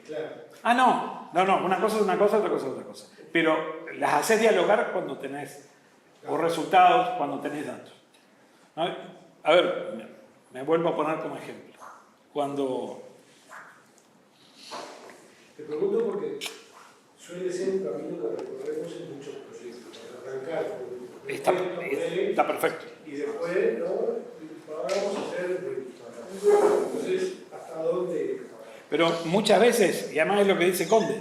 Claro. No, una cosa es una cosa, otra cosa es otra cosa. Pero las haces dialogar cuando tenés o resultados, cuando tenés datos. ¿No? A ver, me vuelvo a poner como ejemplo. Te pregunto porque suele ser un camino que recorremos en muchos proyectos. Arrancar con Está perfecto. Y después, ¿no? Vamos a hacer. Entonces, ¿hasta dónde? Pero muchas veces, y además es lo que dice Conde,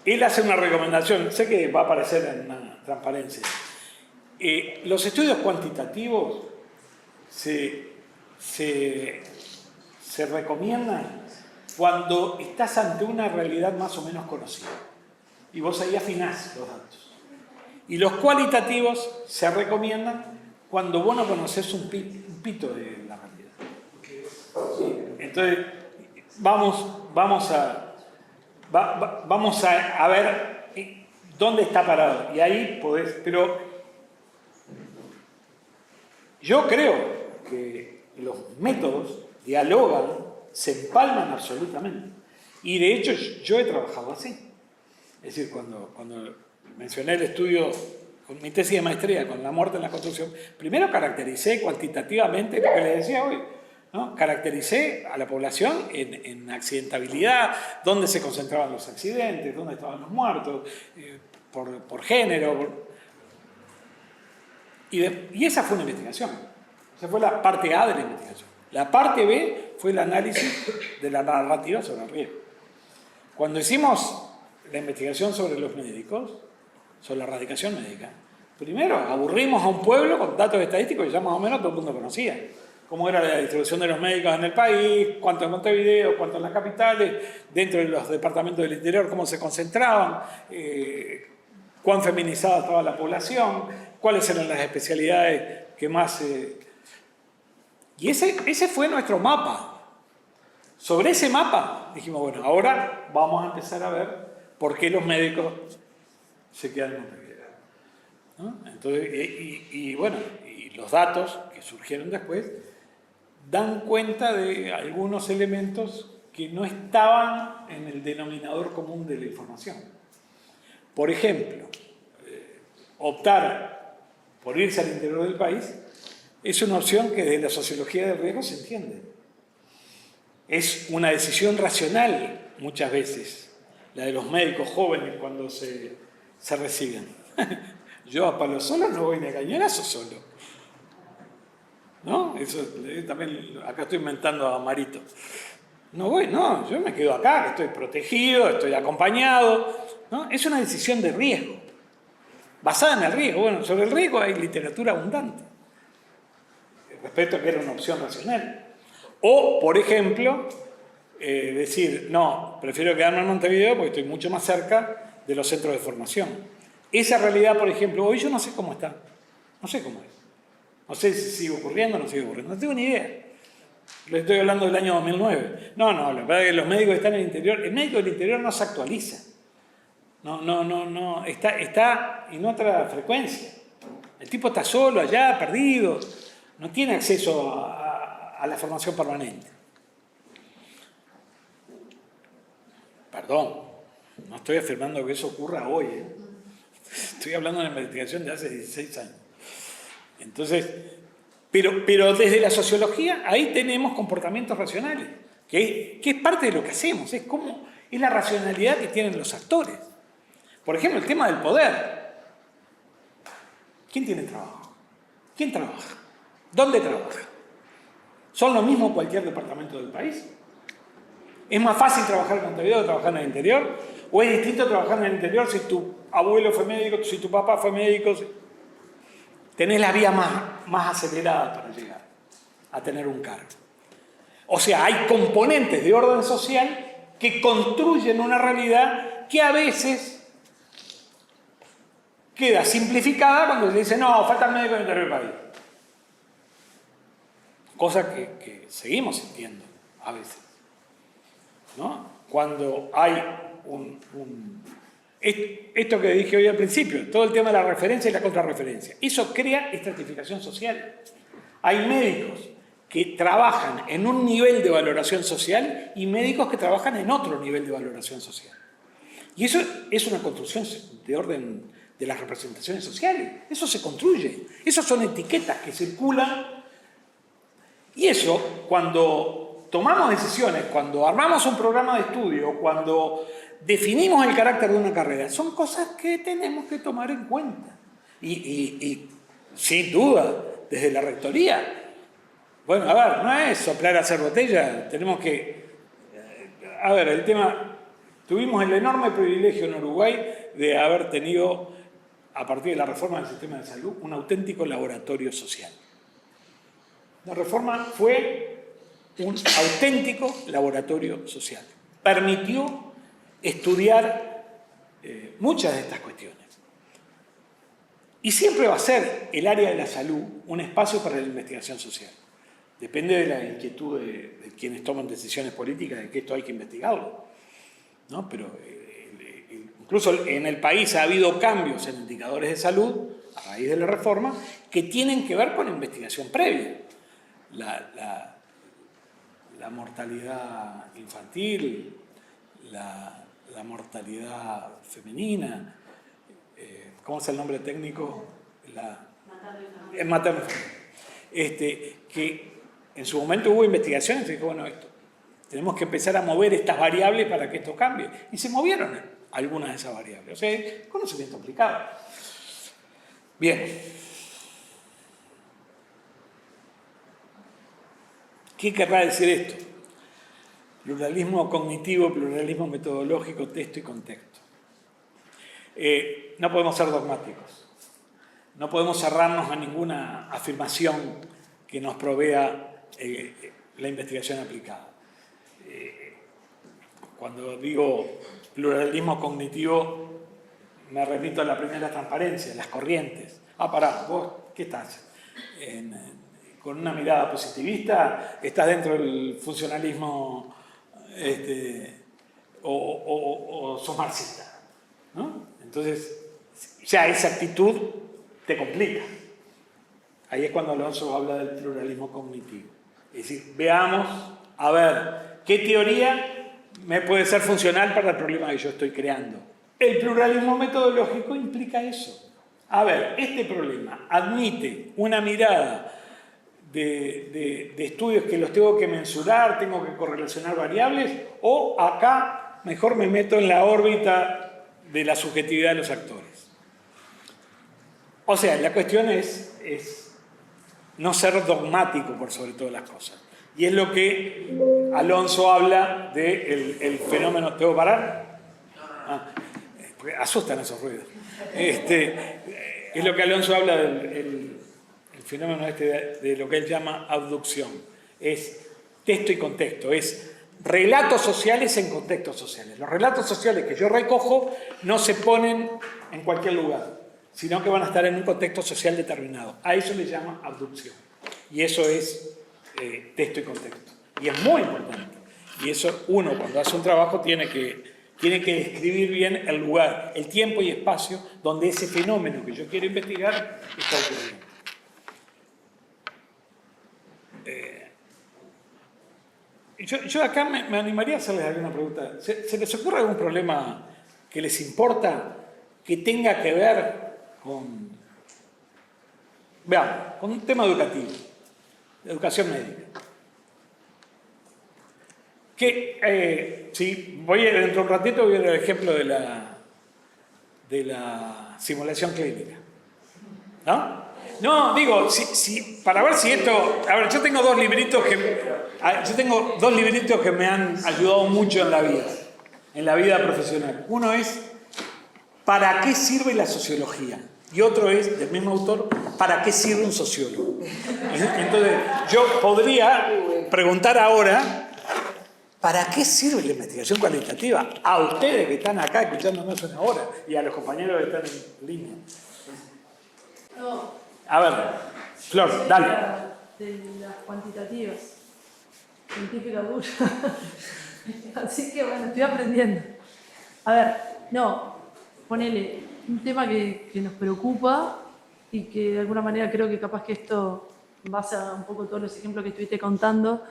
él hace una recomendación, sé que va a aparecer en una transparencia. Los estudios cuantitativos se recomiendan cuando estás ante una realidad más o menos conocida. Y vos ahí afinás los datos. Y los cualitativos se recomiendan cuando vos no conocés un pito de la realidad. Entonces, vamos a ver dónde está parado. Y ahí podés, pero yo creo que los métodos dialogan, se empalman absolutamente. Y de hecho yo he trabajado así. Es decir, cuando mencioné el estudio con mi tesis de maestría con la muerte en la construcción, primero caractericé cuantitativamente lo que les decía hoy, ¿no? Caractericé a la población en accidentabilidad, dónde se concentraban los accidentes, dónde estaban los muertos, por género. Y esa fue una investigación. Esa fue la parte A de la investigación. La parte B fue el análisis de la narrativa sobre el riesgo. Cuando hicimos la investigación sobre los médicos, sobre la erradicación médica, primero aburrimos a un pueblo con datos estadísticos que ya más o menos todo el mundo conocía. Cómo era la distribución de los médicos en el país, cuánto en Montevideo, cuánto en las capitales, dentro de los departamentos del interior, cómo se concentraban, cuán feminizada estaba la población, cuáles eran las especialidades que más... Y ese fue nuestro mapa. Sobre ese mapa dijimos, bueno, ahora vamos a empezar a ver por qué los médicos se quedan en Montevideo, ¿no? Entonces, y bueno, y los datos que surgieron después dan cuenta de algunos elementos que no estaban en el denominador común de la información. Por ejemplo, optar por irse al interior del país es una opción que desde la sociología del riesgo se entiende. Es una decisión racional muchas veces, la de los médicos jóvenes cuando se reciben. Yo a Palo Solo no voy ni a Cañonazo solo, ¿no? Eso también, acá estoy inventando a Marito. No voy, no, yo me quedo acá, que estoy protegido, estoy acompañado, ¿no? Es una decisión de riesgo, basada en el riesgo. Bueno, sobre el riesgo hay literatura abundante, respecto a que era una opción racional. O, por ejemplo, decir, no, prefiero quedarme en Montevideo porque estoy mucho más cerca de los centros de formación. Esa realidad, por ejemplo, hoy yo no sé cómo está, no sé cómo es. No sé si sigue ocurriendo o no sigue ocurriendo, no tengo ni idea. Le estoy hablando del año 2009. No, la verdad es que los médicos están en el interior, el médico del interior no se actualiza. No, está en otra frecuencia. El tipo está solo allá, perdido, no tiene acceso a la formación permanente. Perdón, no estoy afirmando que eso ocurra hoy, ¿eh? Estoy hablando de una investigación de hace 16 años. Entonces, pero desde la sociología ahí tenemos comportamientos racionales, que es parte de lo que hacemos, es la racionalidad que tienen los actores. Por ejemplo, el tema del poder. ¿Quién tiene trabajo? ¿Quién trabaja? ¿Dónde trabaja? ¿Son lo mismo cualquier departamento del país? ¿Es más fácil trabajar en Montevideo que trabajar en el interior? ¿O es distinto trabajar en el interior si tu abuelo fue médico, si tu papá fue médico? Tenés la vía más acelerada para llegar a tener un cargo. O sea, hay componentes de orden social que construyen una realidad que a veces queda simplificada cuando se dice, no, falta el médico en el interior del país. Cosa que seguimos sintiendo a veces, ¿no? Cuando hay esto que dije hoy al principio, todo el tema de la referencia y la contrarreferencia, eso crea estratificación social. Hay médicos que trabajan en un nivel de valoración social y médicos que trabajan en otro nivel de valoración social. Y eso es una construcción de orden de las representaciones sociales. Eso se construye. Esas son etiquetas que circulan. Y eso, cuando tomamos decisiones, cuando armamos un programa de estudio, cuando definimos el carácter de una carrera, son cosas que tenemos que tomar en cuenta. Y sin duda, desde la rectoría, bueno, a ver, no es soplar a hacer botella, tenemos que... A ver, el tema... Tuvimos el enorme privilegio en Uruguay de haber tenido, a partir de la reforma del sistema de salud, un auténtico laboratorio social. La reforma fue un auténtico laboratorio social. Permitió estudiar muchas de estas cuestiones. Y siempre va a ser el área de la salud un espacio para la investigación social. Depende de la inquietud de quienes toman decisiones políticas de que esto hay que investigarlo, ¿no? Pero incluso en el país ha habido cambios en indicadores de salud a raíz de la reforma que tienen que ver con investigación previa. La mortalidad infantil, la mortalidad femenina, ¿cómo es el nombre técnico? Materno. Que en su momento hubo investigaciones y dijo, bueno, tenemos que empezar a mover estas variables para que esto cambie. Y se movieron algunas de esas variables. O sea, conocimiento aplicado. Bien. ¿Qué querrá decir esto? Pluralismo cognitivo, pluralismo metodológico, texto y contexto. No podemos ser dogmáticos. No podemos cerrarnos a ninguna afirmación que nos provea la investigación aplicada. Cuando digo pluralismo cognitivo, me remito a la primera transparencia, las corrientes. Pará, vos, ¿qué estás? Con una mirada positivista, estás dentro del funcionalismo o sos marxista, ¿no? Entonces, ya esa actitud te complica. Ahí es cuando Alonso habla del pluralismo cognitivo. Es decir, veamos, a ver, ¿qué teoría me puede ser funcional para el problema que yo estoy creando? El pluralismo metodológico implica eso. A ver, este problema admite una mirada de estudios que los tengo que mensurar, tengo que correlacionar variables, o acá mejor me meto en la órbita de la subjetividad de los actores. O sea, la cuestión es no ser dogmático por sobre todas las cosas. Y es lo que Alonso habla del fenómeno... ¿Tengo que parar? Porque asustan esos ruidos. Es lo que Alonso habla del fenómeno de lo que él llama abducción. Es texto y contexto, es relatos sociales en contextos sociales. Los relatos sociales que yo recojo no se ponen en cualquier lugar, sino que van a estar en un contexto social determinado. A eso le llama abducción. Y eso es texto y contexto. Y es muy importante. Y eso uno, cuando hace un trabajo, tiene que describir bien el lugar, el tiempo y espacio donde ese fenómeno que yo quiero investigar está ocurriendo. Yo acá me animaría a hacerles alguna pregunta. ¿Se les ocurre algún problema que les importa que tenga que ver con un tema educativo, educación médica? Si voy dentro de un ratito voy a dar el ejemplo de la simulación clínica. ¿No? No, digo, para ver si esto... A ver, yo tengo dos libritos que me han ayudado mucho en la vida profesional. Uno es ¿para qué sirve la sociología? Y otro es, del mismo autor, ¿para qué sirve un sociólogo? Entonces, yo podría preguntar ahora, ¿para qué sirve la investigación cualitativa? A ustedes que están acá escuchándonos una hora y a los compañeros que están en línea. A ver, Flor, dale. De las cuantitativas, científica dura. Así que bueno, estoy aprendiendo. A ver, ponele un tema que nos preocupa y que de alguna manera creo que capaz que esto, en base a un poco todos los ejemplos que estuviste contando,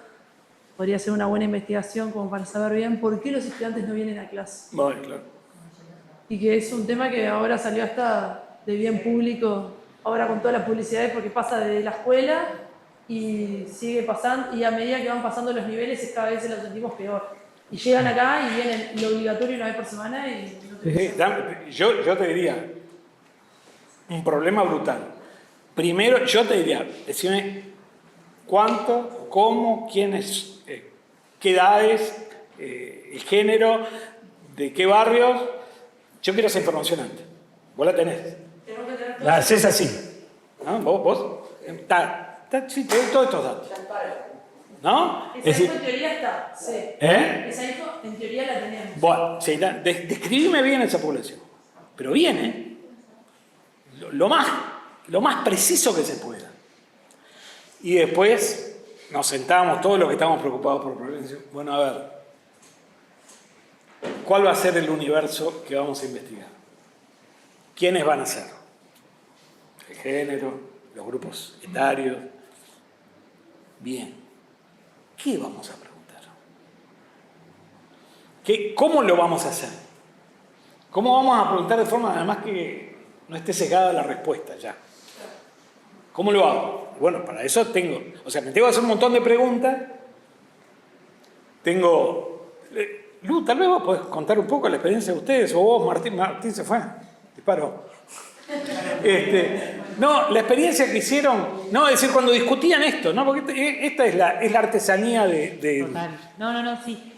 podría ser una buena investigación como para saber bien por qué los estudiantes no vienen a clase. Bueno, claro. Y que es un tema que ahora salió hasta de bien público, ahora con todas las publicidades, porque pasa de la escuela y sigue pasando, y a medida que van pasando los niveles cada vez se lo sentimos peor. Y llegan acá y vienen lo obligatorio una vez por semana y no te yo te diría, un problema brutal. Primero, yo te diría, decime cuánto, cómo, quiénes, qué edades, el género, de qué barrios. Yo quiero esa información antes. Vos la tenés. La haces así. ¿No? ¿Vos? Sí, te doy todos estos datos. ¿no? Esa info en teoría está, sí. ¿Eh? Esa info en teoría la tenemos. Bueno, sí, describime bien esa población, pero bien, ¿eh? Lo más preciso que se pueda. Y después nos sentamos todos los que estamos preocupados por prevención. Bueno, a ver, ¿cuál va a ser el universo que vamos a investigar? ¿Quiénes van a ser? El género, los grupos etarios. Bien, ¿qué vamos a preguntar? ¿Cómo lo vamos a hacer? ¿Cómo vamos a preguntar de forma además que no esté sesgada la respuesta ya? ¿Cómo lo hago? Bueno, para eso me tengo que hacer un montón de preguntas. Lu, tal vez vos podés contar un poco la experiencia de ustedes, o vos, Martín se fue, disparó. No, la experiencia que hicieron, no, es decir, cuando discutían esto, ¿no? Porque esta es la artesanía de... Total. No, sí.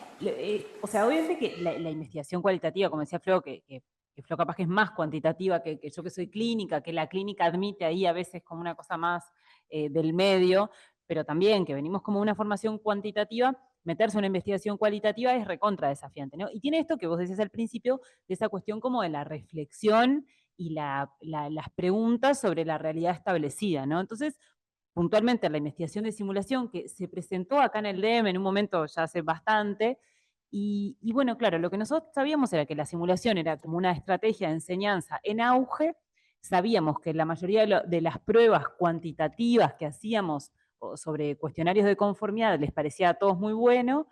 O sea, obviamente que la investigación cualitativa, como decía Flo, que Flo capaz que es más cuantitativa que yo que soy clínica, que la clínica admite ahí a veces como una cosa más del medio, pero también que venimos como una formación cuantitativa, meterse en una investigación cualitativa es recontra desafiante, ¿no? Y tiene esto que vos decías al principio, de esa cuestión como de la reflexión y las preguntas sobre la realidad establecida, ¿no? Entonces, puntualmente la investigación de simulación que se presentó acá en el DM en un momento ya hace bastante, y bueno, claro, lo que nosotros sabíamos era que la simulación era como una estrategia de enseñanza en auge, sabíamos que la mayoría de las pruebas cuantitativas que hacíamos sobre cuestionarios de conformidad les parecía a todos muy bueno,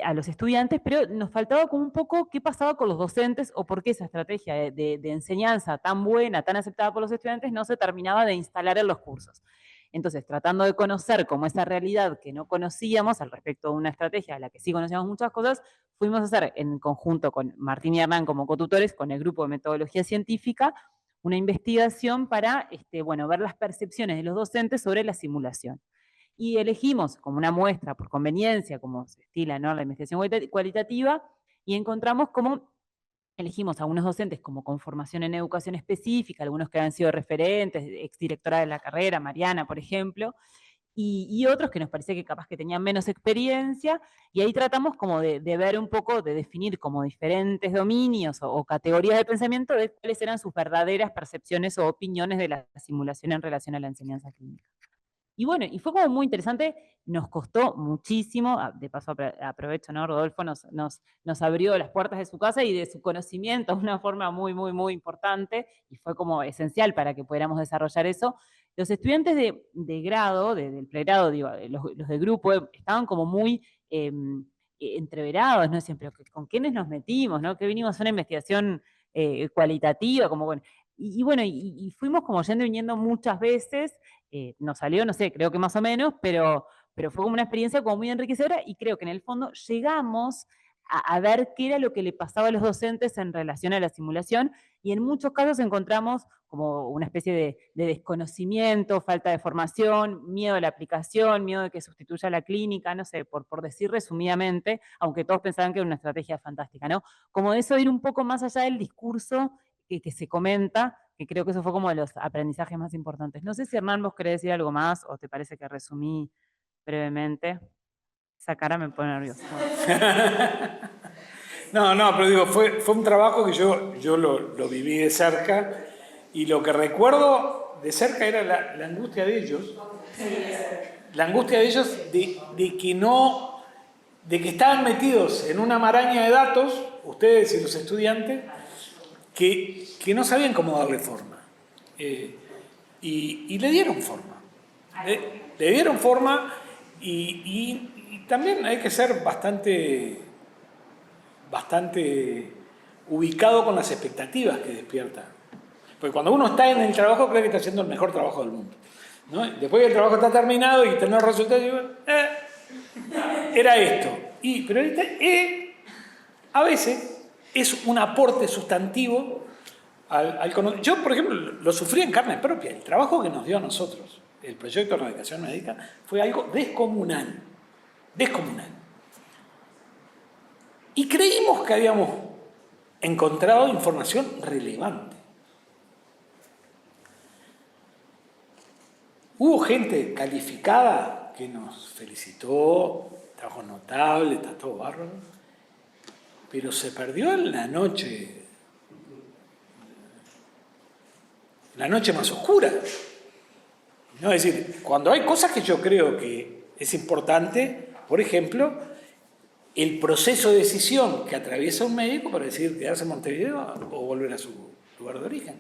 a los estudiantes, pero nos faltaba como un poco qué pasaba con los docentes o por qué esa estrategia de enseñanza tan buena, tan aceptada por los estudiantes, no se terminaba de instalar en los cursos. Entonces, tratando de conocer como esa realidad que no conocíamos al respecto de una estrategia a la que sí conocíamos muchas cosas, fuimos a hacer en conjunto con Martín y Hernán como cotutores, con el grupo de metodología científica, una investigación para ver las percepciones de los docentes sobre la simulación. Y elegimos como una muestra por conveniencia, como se estila, ¿no?, la investigación cualitativa, y encontramos como elegimos a unos docentes como con formación en educación específica, algunos que han sido referentes, exdirectora de la carrera, Mariana, por ejemplo, y otros que nos parecía que capaz que tenían menos experiencia, y ahí tratamos como de ver un poco, de definir como diferentes dominios o categorías de pensamiento de cuáles eran sus verdaderas percepciones o opiniones de la simulación en relación a la enseñanza clínica. Y bueno, y fue como muy interesante, nos costó muchísimo, de paso aprovecho, ¿no? Rodolfo nos abrió las puertas de su casa y de su conocimiento de una forma muy, muy, muy importante, y fue como esencial para que pudiéramos desarrollar eso. Los estudiantes de grado, del pregrado, digo, los de grupo, estaban como muy entreverados, ¿no? Siempre, ¿con quiénes nos metimos, no? Que vinimos a una investigación cualitativa, como bueno. Y bueno, y fuimos como yendo y viniendo muchas veces, nos salió, no sé, creo que más o menos, pero fue como una experiencia como muy enriquecedora, y creo que en el fondo llegamos a ver qué era lo que le pasaba a los docentes en relación a la simulación, y en muchos casos encontramos como una especie de desconocimiento, falta de formación, miedo a la aplicación, miedo de que sustituya a la clínica, no sé, por decir resumidamente, aunque todos pensaban que era una estrategia fantástica, ¿no? Como eso ir un poco más allá del discurso que se comenta, que creo que eso fue como de los aprendizajes más importantes. No sé si Hernán vos querés decir algo más o te parece que resumí brevemente. Esa cara me pone nervioso. No, pero digo, fue un trabajo que yo lo viví de cerca, y lo que recuerdo de cerca era la angustia de ellos. La angustia de ellos de que estaban metidos en una maraña de datos, ustedes y los estudiantes, que no sabían cómo darle forma. Y le dieron forma. Le dieron forma, y también hay que ser bastante ubicado con las expectativas que despierta. Porque cuando uno está en el trabajo cree que está haciendo el mejor trabajo del mundo, ¿no? Después que el trabajo está terminado y tener resultados, digo, era esto. Pero a veces es un aporte sustantivo al conocimiento. Yo, por ejemplo, lo sufrí en carne propia. El trabajo que nos dio a nosotros el proyecto de erradicación médica fue algo descomunal. Y creímos que habíamos encontrado información relevante. Hubo gente calificada que nos felicitó, trabajo notable, está todo bárbaro, pero se perdió en la noche más oscura. ¿No? Es decir, cuando hay cosas que yo creo que es importante, por ejemplo, el proceso de decisión que atraviesa un médico para decidir quedarse en Montevideo o volver a su lugar de origen.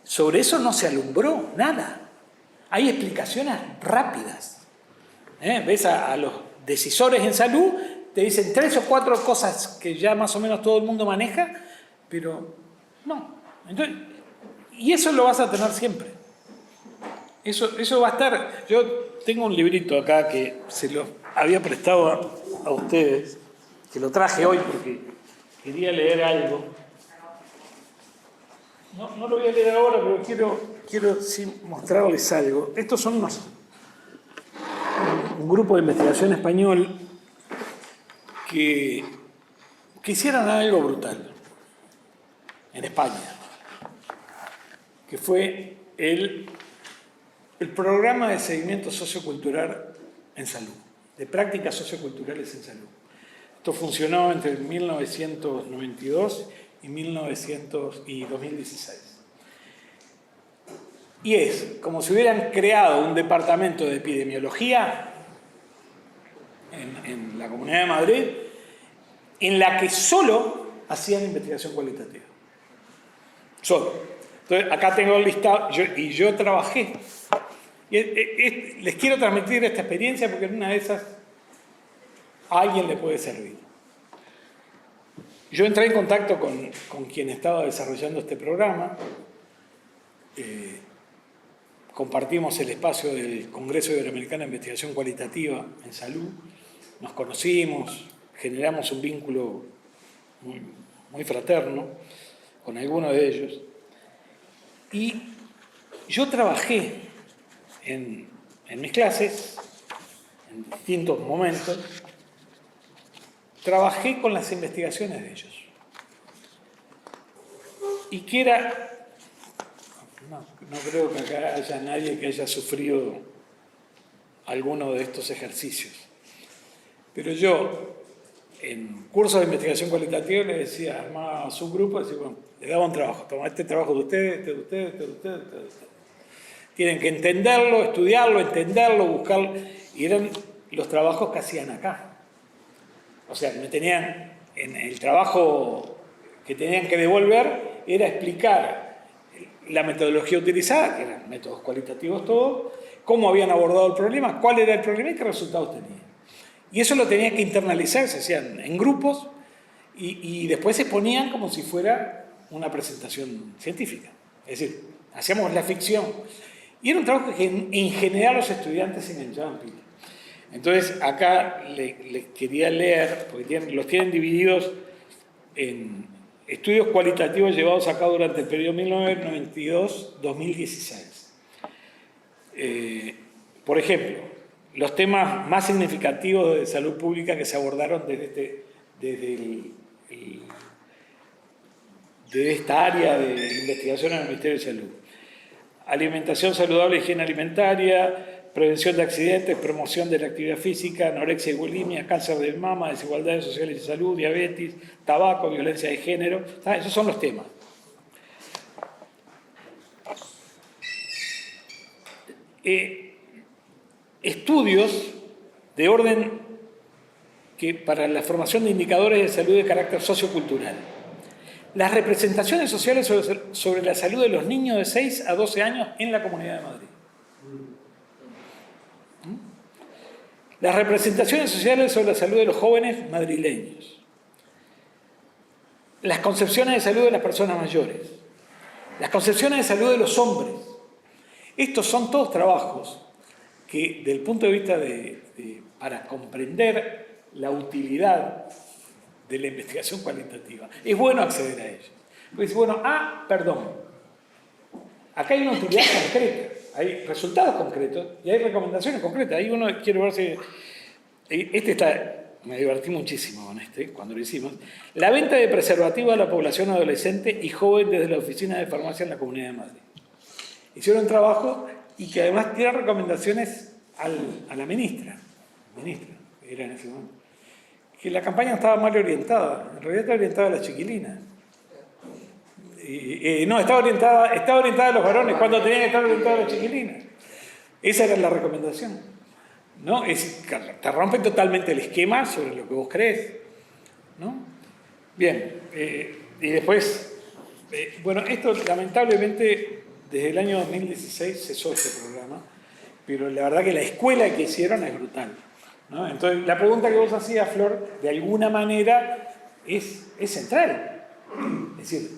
Sobre eso no se alumbró nada. Hay explicaciones rápidas. Ves a los decisores en salud, te dicen 3 o 4 cosas que ya más o menos todo el mundo maneja, pero no. Entonces, y eso lo vas a tener siempre. Eso va a estar. Yo tengo un librito acá que se lo había prestado a ustedes, que lo traje hoy porque quería leer algo. No lo voy a leer ahora, pero quiero sí mostrarles algo. Estos son un grupo de investigación español que hicieron algo brutal en España, que fue el programa de seguimiento sociocultural en salud, de prácticas socioculturales en salud. Esto funcionó entre 1992 y 2016. Y es como si hubieran creado un departamento de epidemiología en la Comunidad de Madrid, en la que solo hacían investigación cualitativa. Solo. Entonces, acá tengo el listado, yo trabajé. Les quiero transmitir esta experiencia porque en una de esas a alguien le puede servir. Yo entré en contacto con quien estaba desarrollando este programa. Compartimos el espacio del Congreso Iberoamericano de Investigación Cualitativa en Salud. Nos conocimos, generamos un vínculo muy fraterno con alguno de ellos. Y yo trabajé en mis clases, en distintos momentos, trabajé con las investigaciones de ellos. Y que era... No creo que acá haya nadie que haya sufrido alguno de estos ejercicios. Pero yo, en cursos de investigación cualitativa, le decía, armaba su grupo, decía, bueno, le daba un trabajo, toma este trabajo de ustedes, este de ustedes, este de ustedes, este de ustedes. Tienen que entenderlo, estudiarlo, entenderlo, buscarlo. Y eran los trabajos que hacían acá. O sea, me tenían, en el trabajo que tenían que devolver, era explicar la metodología utilizada, que eran métodos cualitativos todos, cómo habían abordado el problema, cuál era el problema y qué resultados tenían. Y eso lo tenían que internalizar, se hacían en grupos y después se ponían como si fuera una presentación científica. Es decir, hacíamos la ficción. Y era un trabajo que en general los estudiantes se enganchaban pila. Entonces, acá les quería leer, porque los tienen divididos en estudios cualitativos llevados a cabo durante el periodo 1992-2016. Por ejemplo, los temas más significativos de salud pública que se abordaron desde esta área de investigación en el Ministerio de Salud. Alimentación saludable, higiene alimentaria, prevención de accidentes, promoción de la actividad física, anorexia y bulimia, cáncer de mama, desigualdades sociales y salud, diabetes, tabaco, violencia de género. Esos son los temas. Estudios de orden para la formación de indicadores de salud de carácter sociocultural. Las representaciones sociales sobre la salud de los niños de 6 a 12 años en la Comunidad de Madrid. Las representaciones sociales sobre la salud de los jóvenes madrileños. Las concepciones de salud de las personas mayores. Las concepciones de salud de los hombres. Estos son todos trabajos que, desde el punto de vista para comprender la utilidad de la investigación cualitativa, es bueno acceder a ellos. Porque dice, bueno, perdón, acá hay una utilidad concreta. Hay resultados concretos y hay recomendaciones concretas. Ahí uno quiere ver si... me divertí muchísimo con cuando lo hicimos. La venta de preservativos a la población adolescente y joven desde la oficina de farmacia en la Comunidad de Madrid. Hicieron un trabajo y que además tiene recomendaciones a la ministra, era en ese momento, que la campaña estaba mal orientada, en realidad estaba orientada a las chiquilinas. No, estaba orientada a los varones cuando tenía que estar orientada a las chiquilinas. Esa era la recomendación, ¿no? Te rompe totalmente el esquema sobre lo que vos crees, ¿no? Bien, y después, bueno, esto lamentablemente desde el año 2016 cesó este programa, pero la verdad que la escuela que hicieron es brutal, ¿no? Entonces, la pregunta que vos hacías, Flor, de alguna manera es central. Es decir,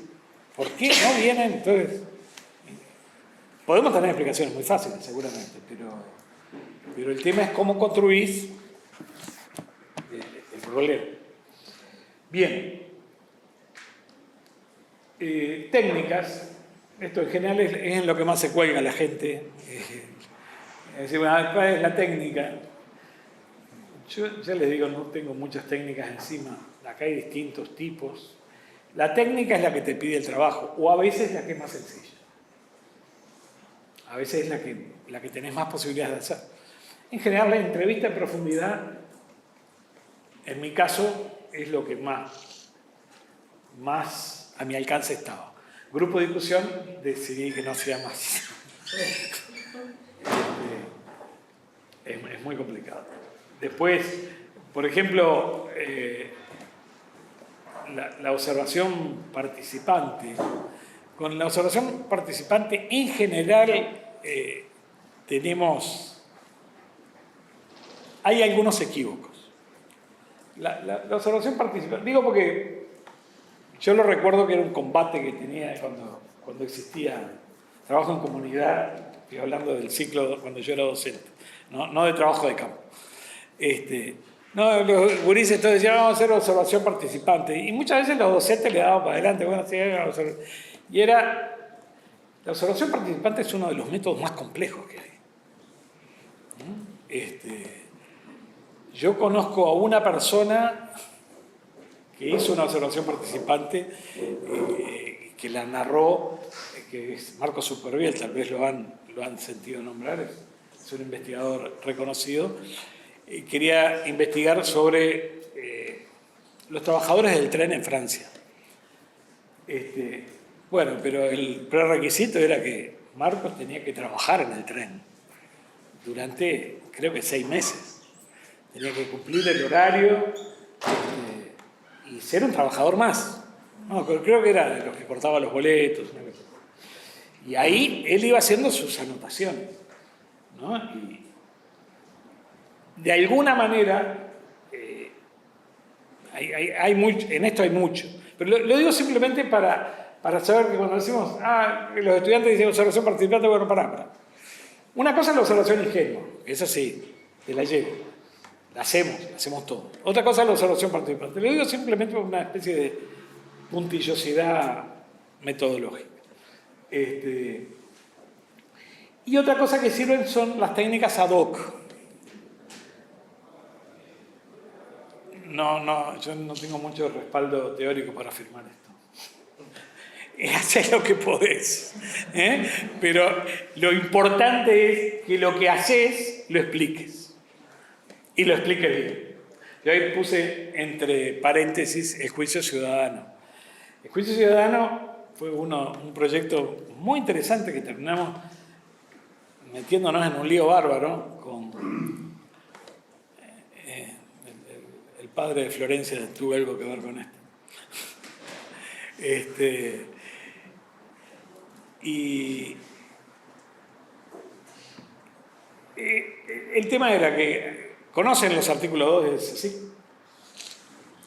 ¿por qué no vienen? Entonces, podemos tener explicaciones muy fáciles, seguramente, pero el tema es cómo construís el problema. Bien. Técnicas. Esto en general es en lo que más se cuelga la gente. Es decir, bueno, ¿cuál es la técnica? Yo ya les digo, no tengo muchas técnicas encima. Acá hay distintos tipos. La técnica es la que te pide el trabajo, o a veces la que es más sencilla. A veces es la que tenés más posibilidades de hacer. En general, la entrevista en profundidad, en mi caso, es lo que más a mi alcance estaba. Grupo de discusión, decidí que no hacía más. Es muy complicado. Después, por ejemplo, la observación participante. Con la observación participante, en general, hay algunos equívocos. La observación participante, digo porque yo lo recuerdo que era un combate que tenía cuando existía trabajo en comunidad, estoy hablando del ciclo cuando yo era docente, no de trabajo de campo. No, los gurises todos decían, vamos a hacer observación participante, y muchas veces los docentes le daban para adelante, bueno, sí, y la observación participante es uno de los métodos más complejos que hay. Yo conozco a una persona que hizo una observación participante, que la narró, que es Marcos Superviel, tal vez lo han sentido nombrar, es un investigador reconocido. Quería investigar sobre los trabajadores del tren en Francia. Bueno, pero el prerequisito era que Marcos tenía que trabajar en el tren durante, creo que 6 meses. Tenía que cumplir el horario y ser un trabajador más. No, creo que era de los que cortaba los boletos. Y ahí él iba haciendo sus anotaciones, ¿no? Y de alguna manera, en esto hay mucho. Pero lo digo simplemente para saber que cuando decimos, los estudiantes dicen observación participante, bueno, pará. Una cosa es la observación ingenua, eso sí, te la llevo. La hacemos todo. Otra cosa es la observación participante. Lo digo simplemente por una especie de puntillosidad metodológica. Y otra cosa que sirven son las técnicas ad hoc. Yo no tengo mucho respaldo teórico para afirmar esto. Haces lo que podés. Pero lo importante es que lo que haces lo expliques. Y lo expliques bien. Yo ahí puse entre paréntesis el juicio ciudadano. El juicio ciudadano fue un proyecto muy interesante que terminamos metiéndonos en un lío bárbaro con el padre de Florencia, tuvo algo que ver con esto. Y el tema era que ¿conocen los artículos 2 de CSIC?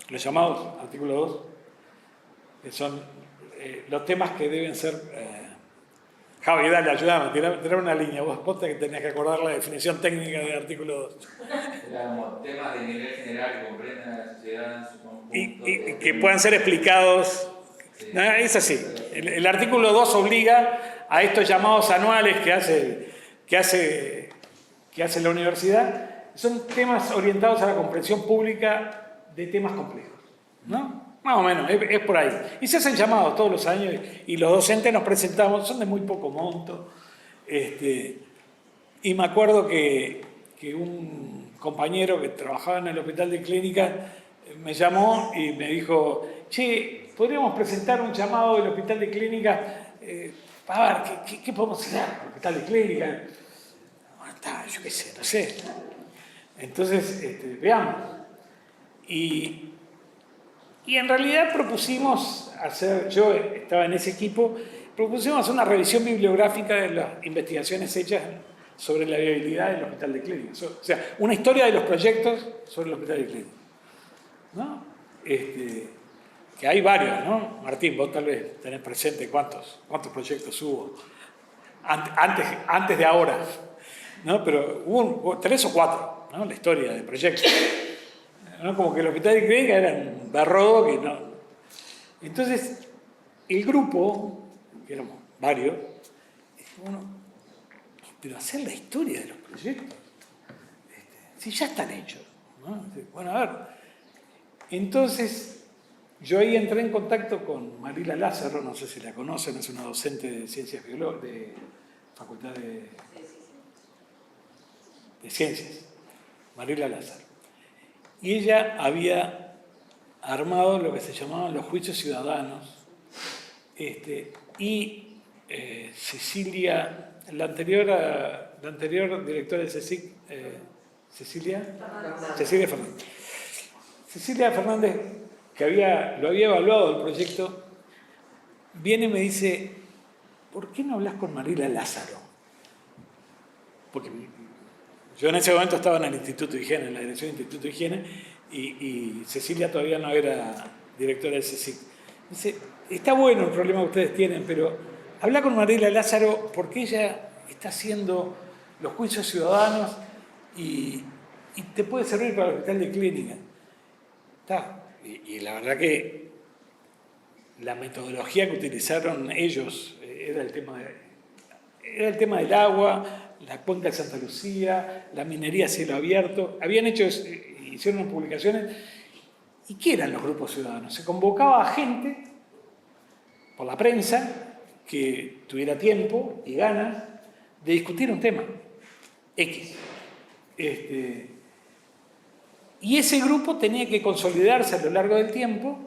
Los llamados artículos 2, que son los temas que deben ser... Javi, dale, ayúdame, tirar una línea. Vos que tenés que acordar la definición técnica del artículo 2. Eran como temas de nivel general que comprendan a la sociedad en su conjunto. Y que puedan ser explicados. Sí. No, es así. El artículo 2 obliga a estos llamados anuales que hace la universidad. Son temas orientados a la comprensión pública de temas complejos, ¿no? Más o menos, es por ahí. Y se hacen llamados todos los años y los docentes nos presentamos, son de muy poco monto. Y me acuerdo que que un compañero que trabajaba en el hospital de clínica me llamó y me dijo, che, ¿podríamos presentar un llamado del hospital de clínica para ver qué podemos hacer en el hospital de clínica? Bueno, está, yo qué sé, no sé. Entonces, veamos. Y en realidad propusimos hacer, yo estaba en ese equipo, propusimos hacer una revisión bibliográfica de las investigaciones hechas sobre la viabilidad del hospital de clínicas. O sea, una historia de los proyectos sobre el hospital de clínicas, ¿no? Que hay varios, ¿no? Martín, vos tal vez tenés presente cuántos proyectos hubo antes de ahora, ¿no? Pero hubo 3 o 4, ¿no? La historia de proyectos, ¿no? Como que el hospital de clínicas era un barrodo que no. Entonces, el grupo, que éramos varios, bueno, pero hacer la historia de los proyectos, si ya están hechos, ¿no? Bueno, a ver. Entonces, yo ahí entré en contacto con Marila Lázaro, no sé si la conocen, es una docente de Ciencias Biológicas, de Facultad de Ciencias, Marila Lázaro. Y ella había armado lo que se llamaban los juicios ciudadanos, y Cecilia, la anterior directora de CSIC, Cecilia Fernández. Cecilia Fernández, que lo había evaluado el proyecto, viene y me dice, ¿por qué no hablas con Marila Lázaro? Porque yo en ese momento estaba en el Instituto de Higiene, en la dirección del Instituto de Higiene, y Cecilia todavía no era directora del CSIC. Dice, está bueno el problema que ustedes tienen, pero habla con Marila Lázaro porque ella está haciendo los juicios ciudadanos y te puede servir para el hospital de clínica. Y la verdad que la metodología que utilizaron ellos era el tema del agua, la cuenca de Santa Lucía, la minería a cielo abierto. Hicieron unas publicaciones. ¿Y qué eran los grupos ciudadanos? Se convocaba a gente por la prensa que tuviera tiempo y ganas de discutir un tema X. Y ese grupo tenía que consolidarse a lo largo del tiempo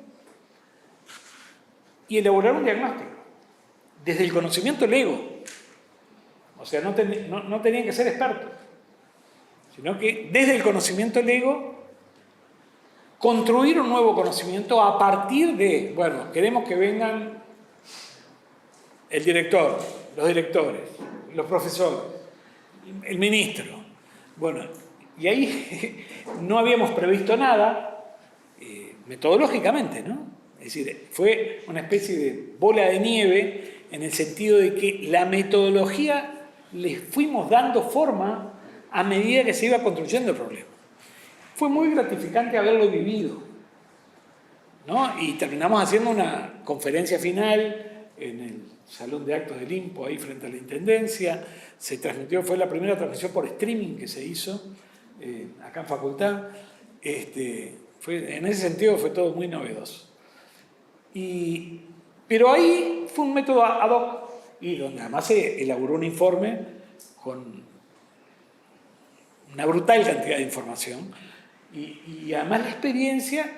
y elaborar un diagnóstico desde el conocimiento lego. O sea, no tenían que ser expertos, sino que desde el conocimiento lego construir un nuevo conocimiento a partir de, bueno, queremos que vengan el director, los directores, los profesores, el ministro. Bueno, y ahí no habíamos previsto nada metodológicamente, ¿no? Es decir, fue una especie de bola de nieve en el sentido de que la metodología le fuimos dando forma a medida que se iba construyendo el problema. Fue muy gratificante haberlo vivido, ¿no? Y terminamos haciendo una conferencia final en el Salón de Actos del INPO, ahí frente a la Intendencia. Se transmitió, fue la primera transmisión por streaming que se hizo acá en Facultad. En ese sentido fue todo muy novedoso. Pero ahí fue un método ad hoc, y donde además se elaboró un informe con una brutal cantidad de información, y además la experiencia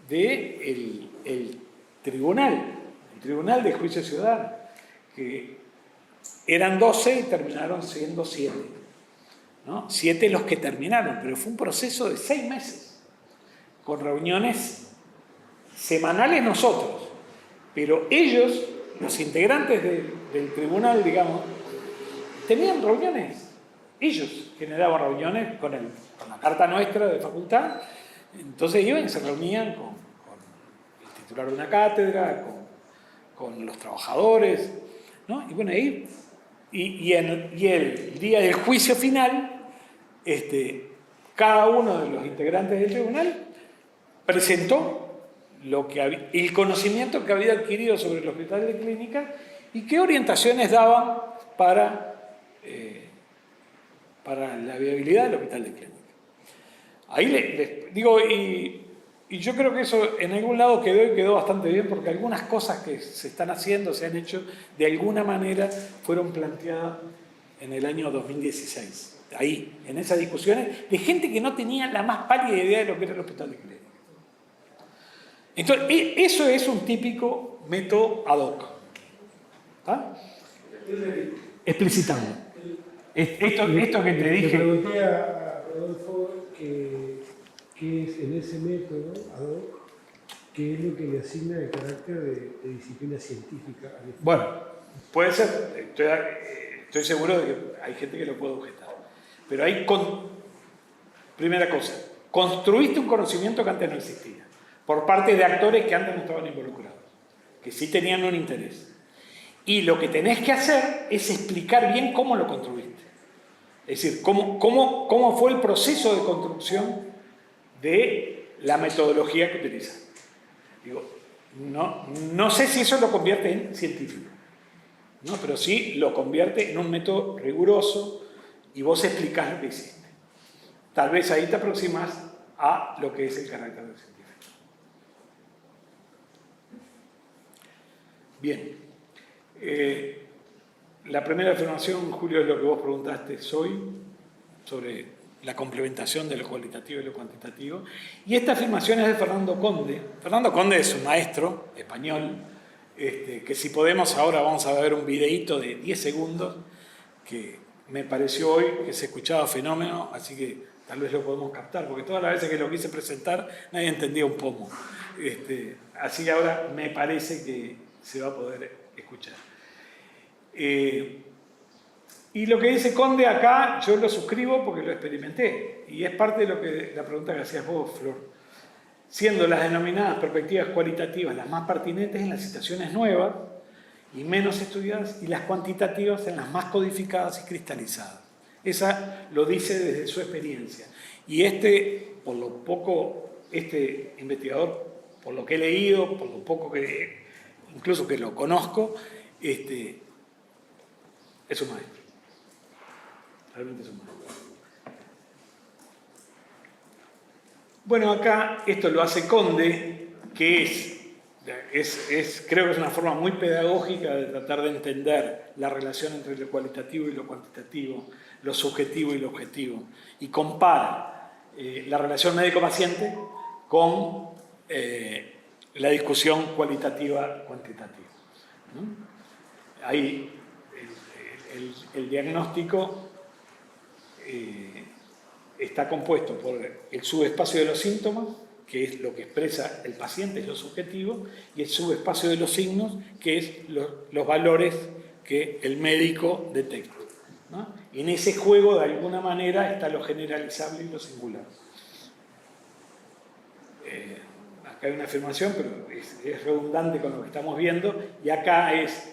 del Tribunal de Juicio Ciudadano, que eran 12 y terminaron siendo 7, ¿no? 7 los que terminaron, pero fue un proceso de 6 meses, con reuniones semanales nosotros, pero ellos, los integrantes del tribunal, digamos, tenían reuniones, ellos generaban reuniones con la carta nuestra de facultad. Entonces iban y se reunían con el titular de una cátedra, con los trabajadores, ¿no? Y bueno, ahí, y el día del juicio final, cada uno de los integrantes del tribunal presentó el conocimiento que había adquirido sobre el hospital de clínica y qué orientaciones daban para la viabilidad del hospital de clínica. Ahí les digo, y yo creo que eso en algún lado quedó bastante bien, porque algunas cosas que se están haciendo, se han hecho, de alguna manera fueron planteadas en el año 2016. ahí, en esas discusiones, de gente que no tenía la más pálida idea de lo que era el hospital de clínica. Entonces, eso es un típico método ad hoc. ¿Ah? Explicitando. Esto que te dije... Le pregunté a Rodolfo qué es en ese método ad hoc, qué es lo que le asigna el carácter de disciplina científica. Bueno, puede ser. Estoy seguro de que hay gente que lo puede objetar. Pero hay... Primera cosa, construiste un conocimiento que antes no existía, por parte de actores que antes no estaban involucrados, que sí tenían un interés. Y lo que tenés que hacer es explicar bien cómo lo construiste. Es decir, cómo fue el proceso de construcción de la metodología que utilizaste. Digo, no sé si eso lo convierte en científico, ¿no? Pero sí lo convierte en un método riguroso y vos explicás lo que hiciste. Tal vez ahí te aproximas a lo que es el carácter del científico. Bien. La primera afirmación, Julio, es lo que vos preguntaste hoy, sobre la complementación de lo cualitativo y lo cuantitativo. Y esta afirmación es de Fernando Conde. Fernando Conde es un maestro español, que si podemos ahora vamos a ver un videíto de 10 segundos, que me pareció hoy que se escuchaba fenómeno, así que tal vez lo podemos captar, porque todas las veces que lo quise presentar nadie entendía un pomo. Así que ahora me parece que se va a poder escuchar. Y lo que dice Conde acá, yo lo suscribo porque lo experimenté. Y es parte de la pregunta que hacías vos, Flor. Siendo las denominadas perspectivas cualitativas las más pertinentes en las situaciones nuevas y menos estudiadas, y las cuantitativas en las más codificadas y cristalizadas. Esa lo dice desde su experiencia. Y por lo poco, este investigador, por lo que he leído, por lo poco que incluso que lo conozco, es un maestro. Realmente es un maestro. Bueno, acá esto lo hace Conde, que creo que es una forma muy pedagógica de tratar de entender la relación entre lo cualitativo y lo cuantitativo, lo subjetivo y lo objetivo, y compara la relación médico-paciente con la discusión cualitativa-cuantitativa, ¿no? Ahí el diagnóstico está compuesto por el subespacio de los síntomas, que es lo que expresa el paciente, es lo subjetivo, y el subespacio de los signos, que es los valores que el médico detecta, ¿no? Y en ese juego, de alguna manera, está lo generalizable y lo singular. Acá hay una afirmación, pero es redundante con lo que estamos viendo, y acá es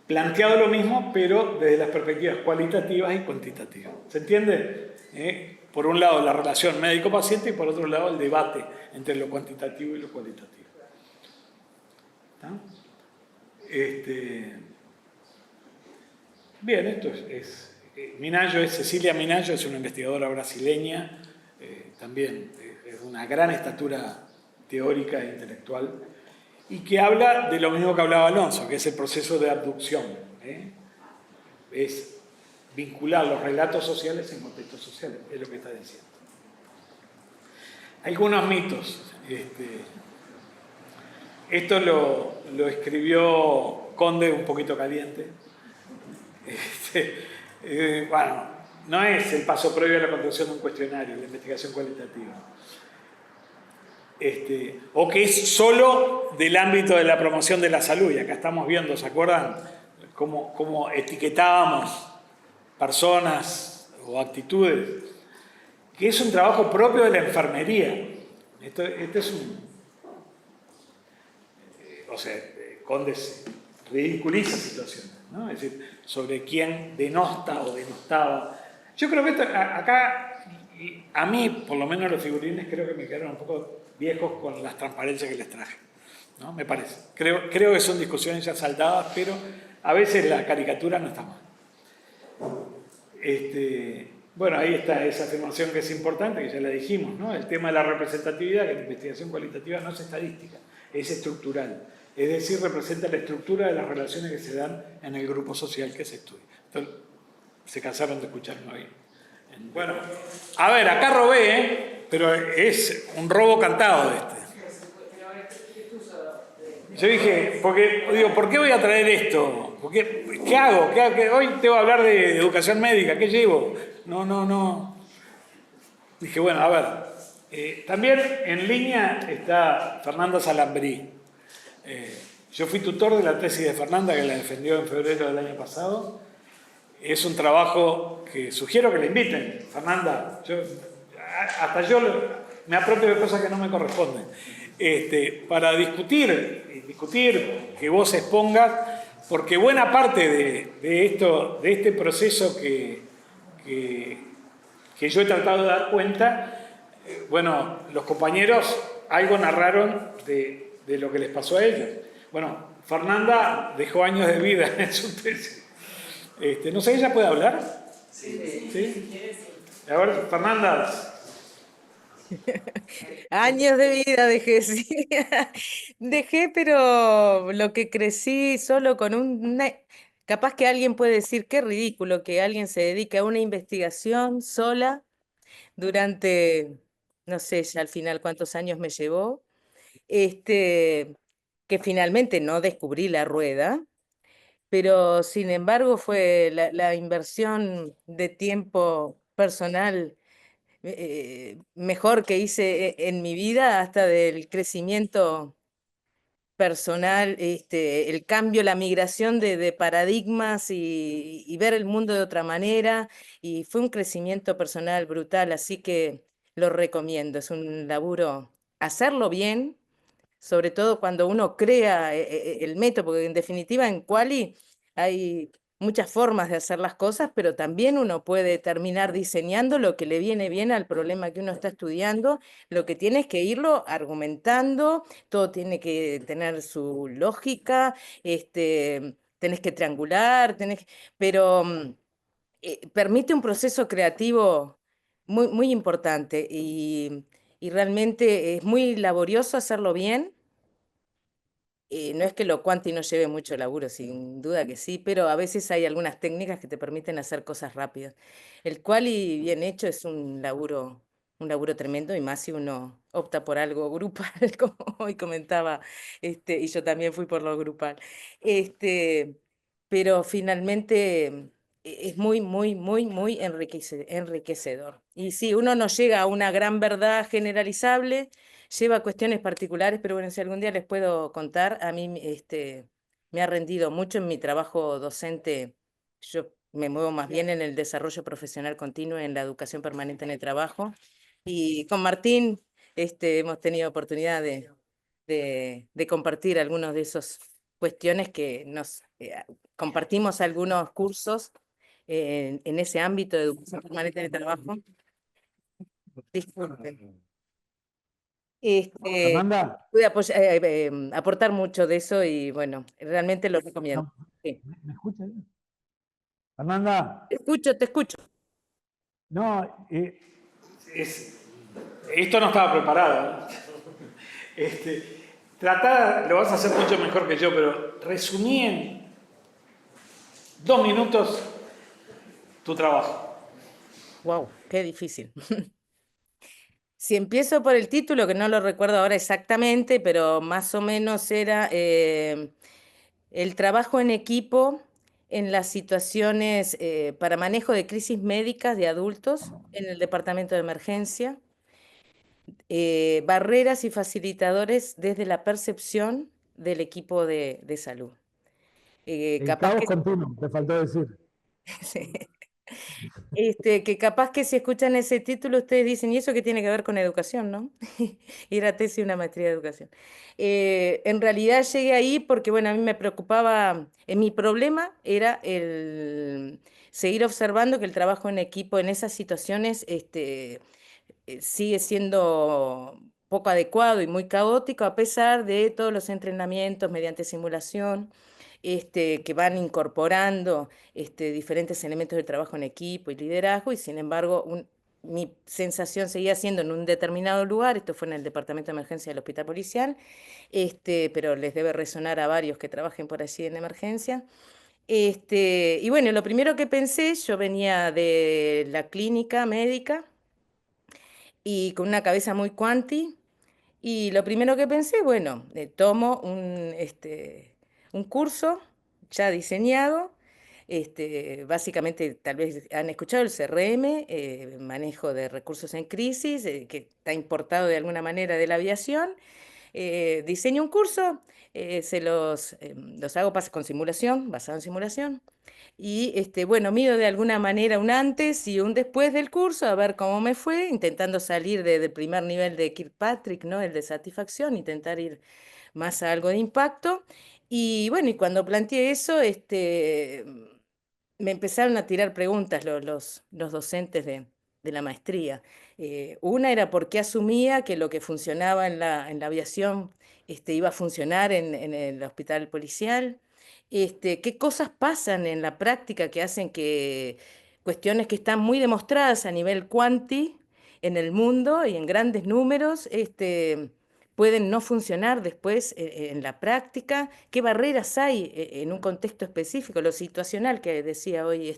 planteado lo mismo, pero desde las perspectivas cualitativas y cuantitativas. ¿Se entiende? Por un lado la relación médico-paciente y por otro lado el debate entre lo cuantitativo y lo cualitativo. ¿Está? Bien, esto es Minayo, Cecilia Minayo, es una investigadora brasileña, también es una gran estatura teórica e intelectual, y que habla de lo mismo que hablaba Alonso, que es el proceso de abducción. Es vincular los relatos sociales en contextos sociales, es lo que está diciendo. Algunos mitos. Esto lo escribió Conde un poquito caliente. Bueno, no es el paso previo a la construcción de un cuestionario, la investigación cualitativa. O que es solo del ámbito de la promoción de la salud, y acá estamos viendo, ¿se acuerdan? Cómo etiquetábamos personas o actitudes, que es un trabajo propio de la enfermería. Esto es o sea, Conde ridiculiza situaciones, ¿no? Es decir, sobre quién denosta o denostaba. Yo creo que acá, a mí, por lo menos los figurines, creo que me quedaron un poco viejos con las transparencias que les traje, ¿no? Me parece. Creo que son discusiones ya saldadas, pero a veces la caricatura no está mal. Bueno, ahí está esa afirmación que es importante, que ya la dijimos, ¿no? El tema de la representatividad, que la investigación cualitativa no es estadística, es estructural. Es decir, representa la estructura de las relaciones que se dan en el grupo social que se estudia. Entonces, se cansaron de escucharme hoy. Bueno, a ver, acá robé, pero es un robo cantado este. Yo dije, ¿por qué voy a traer esto? ¿Qué hago? Hoy te voy a hablar de educación médica, ¿qué llevo? No. Dije, bueno, a ver, también en línea está Fernanda Salambrí. Yo fui tutor de la tesis de Fernanda, que la defendió en febrero del año pasado. Es un trabajo que sugiero que la inviten, Fernanda. Hasta yo me apropio de cosas que no me corresponden. Para discutir, que vos expongas, porque buena parte de este proceso que yo he tratado de dar cuenta, bueno, los compañeros algo narraron de lo que les pasó a ellos. Bueno, Fernanda dejó años de vida en su tesis. No sé, ¿ella puede hablar? Sí. A ver, Fernanda. Años de vida dejé, sí. Dejé, pero lo que crecí solo con Capaz que alguien puede decir, qué ridículo que alguien se dedique a una investigación sola durante, no sé ya al final cuántos años me llevó, que finalmente no descubrí la rueda, pero sin embargo fue la inversión de tiempo personal mejor que hice en mi vida, hasta del crecimiento personal, el cambio, la migración de paradigmas y ver el mundo de otra manera, y fue un crecimiento personal brutal, así que lo recomiendo, es un laburo, hacerlo bien, sobre todo cuando uno crea el método, porque en definitiva en Quali hay muchas formas de hacer las cosas, pero también uno puede terminar diseñando lo que le viene bien al problema que uno está estudiando. Lo que tiene es que irlo argumentando, todo tiene que tener su lógica, tenés que triangular, pero permite un proceso creativo muy importante, y realmente es muy laborioso hacerlo bien. No es que lo cuanti no lleve mucho laburo, sin duda que sí, pero a veces hay algunas técnicas que te permiten hacer cosas rápidas. El quali bien hecho es un laburo tremendo, y más si uno opta por algo grupal, como hoy comentaba, y yo también fui por lo grupal. Este, pero finalmente es muy enriquecedor. Y sí, uno no llega a una gran verdad generalizable, lleva cuestiones particulares, pero bueno, si algún día les puedo contar, a mí me ha rendido mucho en mi trabajo docente. Yo me muevo más bien en el desarrollo profesional continuo, en la educación permanente en el trabajo. Y con Martín hemos tenido oportunidad de compartir algunos de esos cuestiones que compartimos algunos cursos en ese ámbito de educación permanente en el trabajo. Disculpen. Fernanda. Pude aportar mucho de eso, y bueno, realmente lo recomiendo. Sí. ¿Me escucha bien? Fernanda. Te escucho. No, esto no estaba preparado. Lo vas a hacer mucho mejor que yo, pero resumí en 2 minutos tu trabajo. Wow, qué difícil. Si empiezo por el título, que no lo recuerdo ahora exactamente, pero más o menos era el trabajo en equipo en las situaciones para manejo de crisis médicas de adultos en el departamento de emergencia, barreras y facilitadores desde la percepción del equipo de salud. Capaz que continuo, te faltó decir. sí. Que capaz que si escuchan ese título ustedes dicen, ¿y eso qué tiene que ver con educación, no? Y era tesis y una maestría de educación. En realidad llegué ahí porque, bueno, a mí me preocupaba, mi problema era el seguir observando que el trabajo en equipo en esas situaciones sigue siendo poco adecuado y muy caótico, a pesar de todos los entrenamientos mediante simulación, que van incorporando diferentes elementos de trabajo en equipo y liderazgo, y sin embargo mi sensación seguía siendo en un determinado lugar. Esto fue en el departamento de emergencia del hospital policial, pero les debe resonar a varios que trabajen por allí en emergencia. Y bueno, lo primero que pensé, yo venía de la clínica médica y con una cabeza muy cuanti, y lo primero que pensé, bueno, tomo un curso ya diseñado, básicamente tal vez han escuchado el CRM, manejo de recursos en crisis, que está importado de alguna manera de la aviación. Diseño un curso, los hago con simulación, basado en simulación. Y bueno, mido de alguna manera un antes y un después del curso, a ver cómo me fue, intentando salir del primer nivel de Kirkpatrick, ¿no? El de satisfacción, intentar ir más a algo de impacto. Y bueno, y cuando planteé eso, me empezaron a tirar preguntas los docentes de la maestría. Una era por qué asumía que lo que funcionaba en la aviación iba a funcionar en el hospital policial. ¿Qué cosas pasan en la práctica que hacen que cuestiones que están muy demostradas a nivel cuanti en el mundo y en grandes números, pueden no funcionar después en la práctica? ¿Qué barreras hay en un contexto específico, lo situacional que decía hoy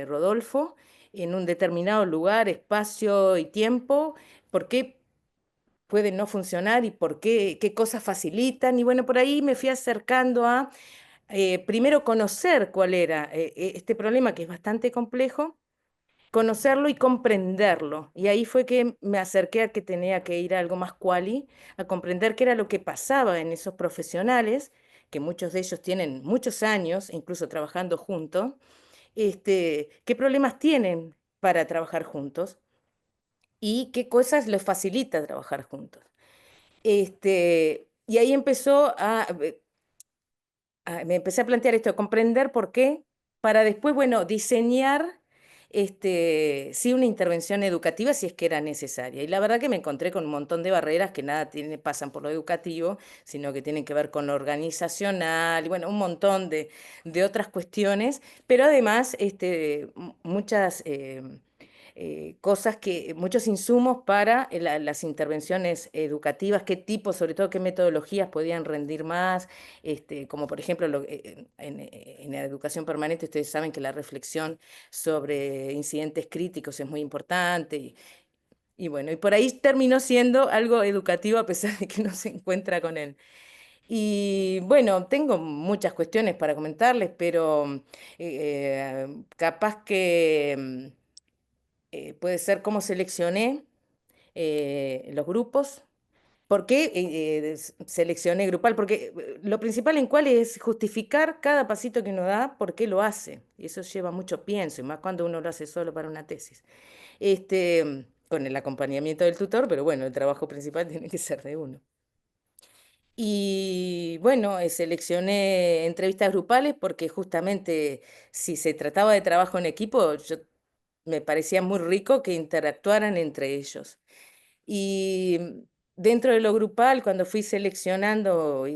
Rodolfo, en un determinado lugar, espacio y tiempo? ¿Por qué pueden no funcionar y por qué cosas facilitan? Y bueno, por ahí me fui acercando a primero conocer cuál era este problema, que es bastante complejo, conocerlo y comprenderlo. Y ahí fue que me acerqué a que tenía que ir a algo más quali, a comprender qué era lo que pasaba en esos profesionales, que muchos de ellos tienen muchos años, incluso trabajando juntos, qué problemas tienen para trabajar juntos y qué cosas les facilita trabajar juntos. Y ahí me empecé a plantear esto, comprender por qué, para después, bueno, diseñar sí una intervención educativa si es que era necesaria. Y la verdad que me encontré con un montón de barreras que nada pasan por lo educativo, sino que tienen que ver con lo organizacional y bueno, un montón de otras cuestiones, pero además muchas cosas muchos insumos para las intervenciones educativas, qué tipo, sobre todo qué metodologías podían rendir más, como por ejemplo en la educación permanente ustedes saben que la reflexión sobre incidentes críticos es muy importante y bueno, y por ahí terminó siendo algo educativo a pesar de que no se encuentra con él. Y bueno, tengo muchas cuestiones para comentarles, pero capaz que puede ser cómo seleccioné los grupos. ¿Por qué seleccioné grupal? Porque lo principal en cuál es justificar cada pasito que uno da, por qué lo hace. Y eso lleva mucho pienso, y más cuando uno lo hace solo para una tesis. Con el acompañamiento del tutor, pero bueno, el trabajo principal tiene que ser de uno. Y bueno, seleccioné entrevistas grupales porque justamente si se trataba de trabajo en equipo, me parecía muy rico que interactuaran entre ellos. Y dentro de lo grupal, cuando fui seleccionando,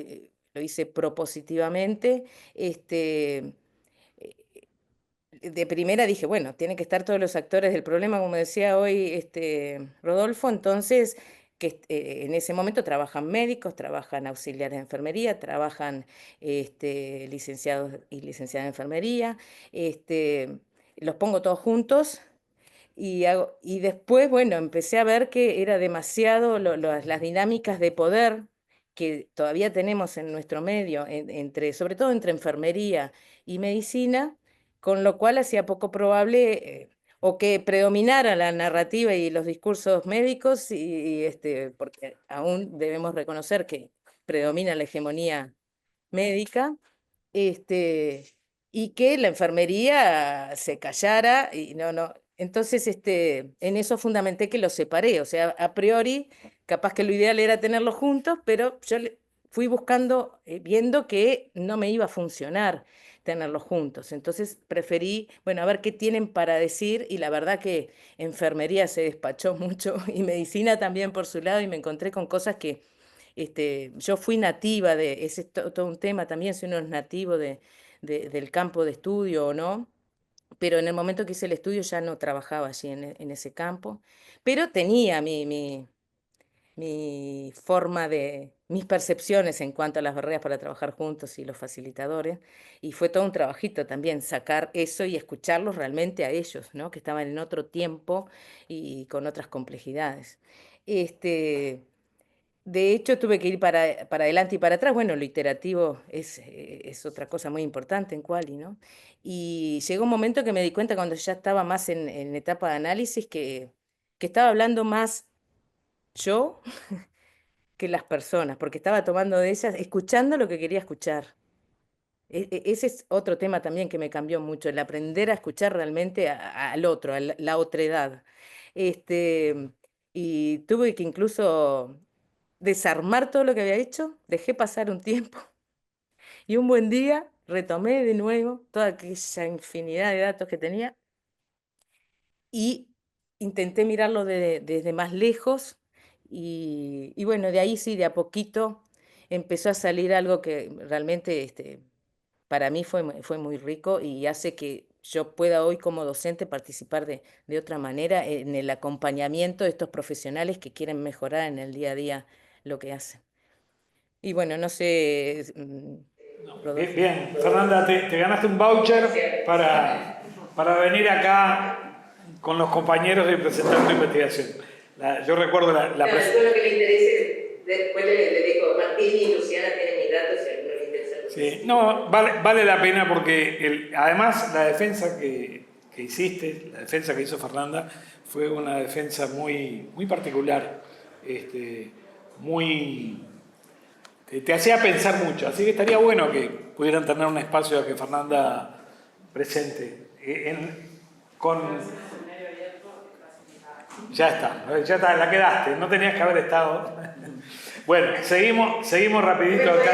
lo hice propositivamente, eh, de primera dije, bueno, tienen que estar todos los actores del problema, como decía hoy Rodolfo, entonces, en ese momento trabajan médicos, trabajan auxiliares de enfermería, trabajan licenciados y licenciadas de enfermería, los pongo todos juntos y después, bueno, empecé a ver que era demasiado las dinámicas de poder que todavía tenemos en nuestro medio, sobre todo entre enfermería y medicina, con lo cual hacía poco probable o que predominara la narrativa y los discursos médicos, porque aún debemos reconocer que predomina la hegemonía médica, este, y que la enfermería se callara y no. Entonces, en eso fundamenté que los separé, o sea, a priori, capaz que lo ideal era tenerlos juntos, pero yo fui buscando, viendo que no me iba a funcionar tenerlos juntos. Entonces preferí, bueno, a ver qué tienen para decir y la verdad que enfermería se despachó mucho y medicina también por su lado y me encontré con cosas que yo fui nativa ese es todo un tema también, si uno es nativo del campo de estudio o no, pero en el momento que hice el estudio ya no trabajaba allí en ese campo, pero tenía mi forma mis percepciones en cuanto a las barreras para trabajar juntos y los facilitadores. Y fue todo un trabajito también sacar eso y escucharlos realmente a ellos, ¿no? Que estaban en otro tiempo y con otras complejidades. De hecho, tuve que ir para adelante y para atrás. Bueno, lo iterativo es otra cosa muy importante en Quali, ¿no? Y llegó un momento que me di cuenta cuando ya estaba más en etapa de análisis que estaba hablando más yo que las personas, porque estaba tomando de ellas, escuchando lo que quería escuchar. Ese es otro tema también que me cambió mucho, el aprender a escuchar realmente al otro, a la otredad. Este, y tuve que incluso desarmar todo lo que había hecho, dejé pasar un tiempo y un buen día retomé de nuevo toda aquella infinidad de datos que tenía y intenté mirarlo desde más lejos y bueno, de ahí sí, de a poquito empezó a salir algo que realmente para mí fue muy rico y hace que yo pueda hoy como docente participar de otra manera en el acompañamiento de estos profesionales que quieren mejorar en el día a día lo que hacen. Y bueno, no sé, Rodolfo. Bien, Fernanda, te ganaste un voucher para venir acá con los compañeros y presentar tu investigación. Yo recuerdo la presentación. Lo que le interese, después le digo, Martín y Luciana tienen mis datos si a alguno le interesa. Sí, no, vale la pena porque además la defensa que hiciste, la defensa que hizo Fernanda, fue una defensa muy particular, te hacía pensar mucho, así que estaría bueno que pudieran tener un espacio a que Fernanda presente. Ya está, la quedaste, no tenías que haber estado. Bueno, seguimos rapidito acá.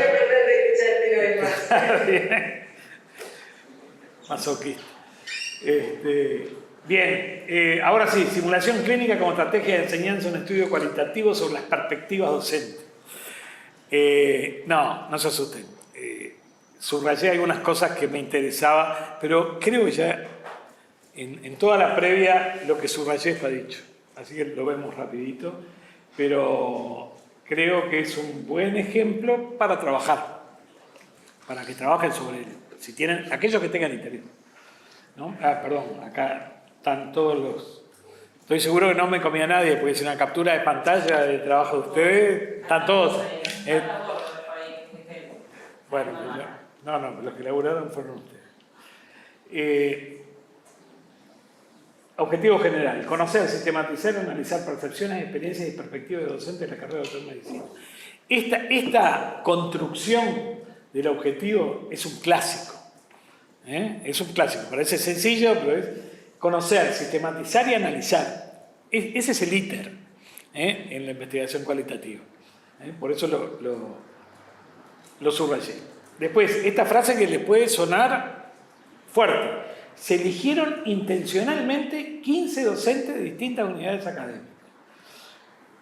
Masoquista. Bien, ahora sí, simulación clínica como estrategia de enseñanza, un estudio cualitativo sobre las perspectivas docentes. No se asusten. Subrayé algunas cosas que me interesaba, pero creo que ya en toda la previa lo que subrayé está dicho. Así que lo vemos rapidito, pero creo que es un buen ejemplo para trabajar, para que trabajen sobre él, si tienen, aquellos que tengan interés, ¿no? Perdón, acá están todos los... Estoy seguro que no me comía nadie, porque es una captura de pantalla del trabajo de ustedes, están todos... Bueno, no, los que laburaron fueron ustedes. Objetivo general, conocer, sistematizar, analizar percepciones, experiencias y perspectivas de docentes de la carrera de doctor de medicina. Esta construcción del objetivo es un clásico. Es un clásico, parece sencillo, pero es conocer, sistematizar y analizar. Ese es el íter en la investigación cualitativa. Por eso lo subrayé. Después, esta frase que les puede sonar fuerte. Se eligieron intencionalmente 15 docentes de distintas unidades académicas.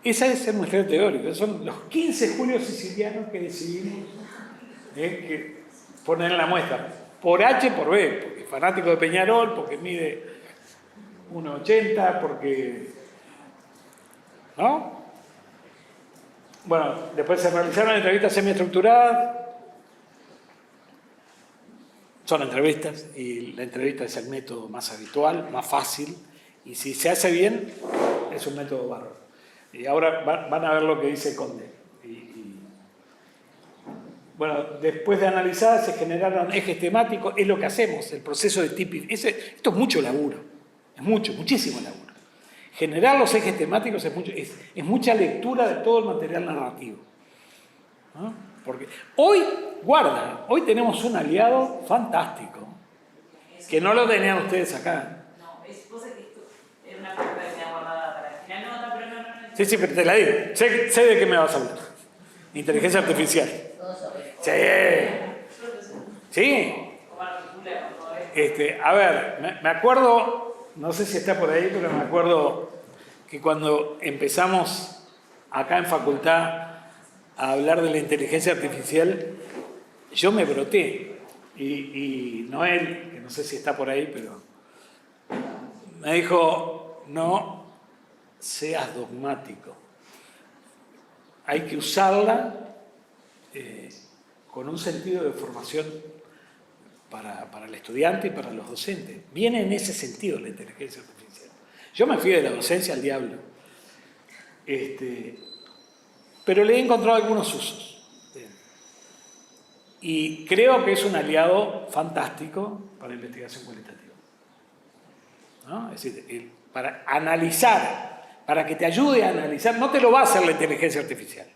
Ese es el muestreo teórico. Son los 15 Julios sicilianos que decidimos que poner en la muestra. Por H, por B, porque es fanático de Peñarol, porque mide 1,80, porque... ¿no? Bueno, después se realizaron entrevistas semiestructuradas. Son entrevistas y la entrevista es el método más habitual, más fácil, y si se hace bien, es un método bárbaro. Y ahora van a ver lo que dice Conde. Bueno, después de analizar se generaron ejes temáticos, es lo que hacemos, el proceso de tipping. Esto es mucho laburo, muchísimo laburo. Generar los ejes temáticos es mucha lectura de todo el material narrativo, ¿no? Porque hoy tenemos un aliado fantástico, que no lo tenían ustedes acá. No, vos sabés que esto era una pregunta que tenía guardada para el final. No, pero no. Sí, pero te la digo. Sé de qué me vas a hablar. Inteligencia artificial. Sí. A ver, me acuerdo, no sé si está por ahí, pero me acuerdo que cuando empezamos acá en facultad a hablar de la inteligencia artificial, yo me broté. Y Noel, que no sé si está por ahí, pero me dijo, no seas dogmático. Hay que usarla con un sentido de formación para el estudiante y para los docentes. Viene en ese sentido la inteligencia artificial. Yo me fui de la docencia al diablo, pero le he encontrado algunos usos. Y creo que es un aliado fantástico para la investigación cualitativa, ¿no? Es decir, para analizar, para que te ayude a analizar, no te lo va a hacer la inteligencia artificial.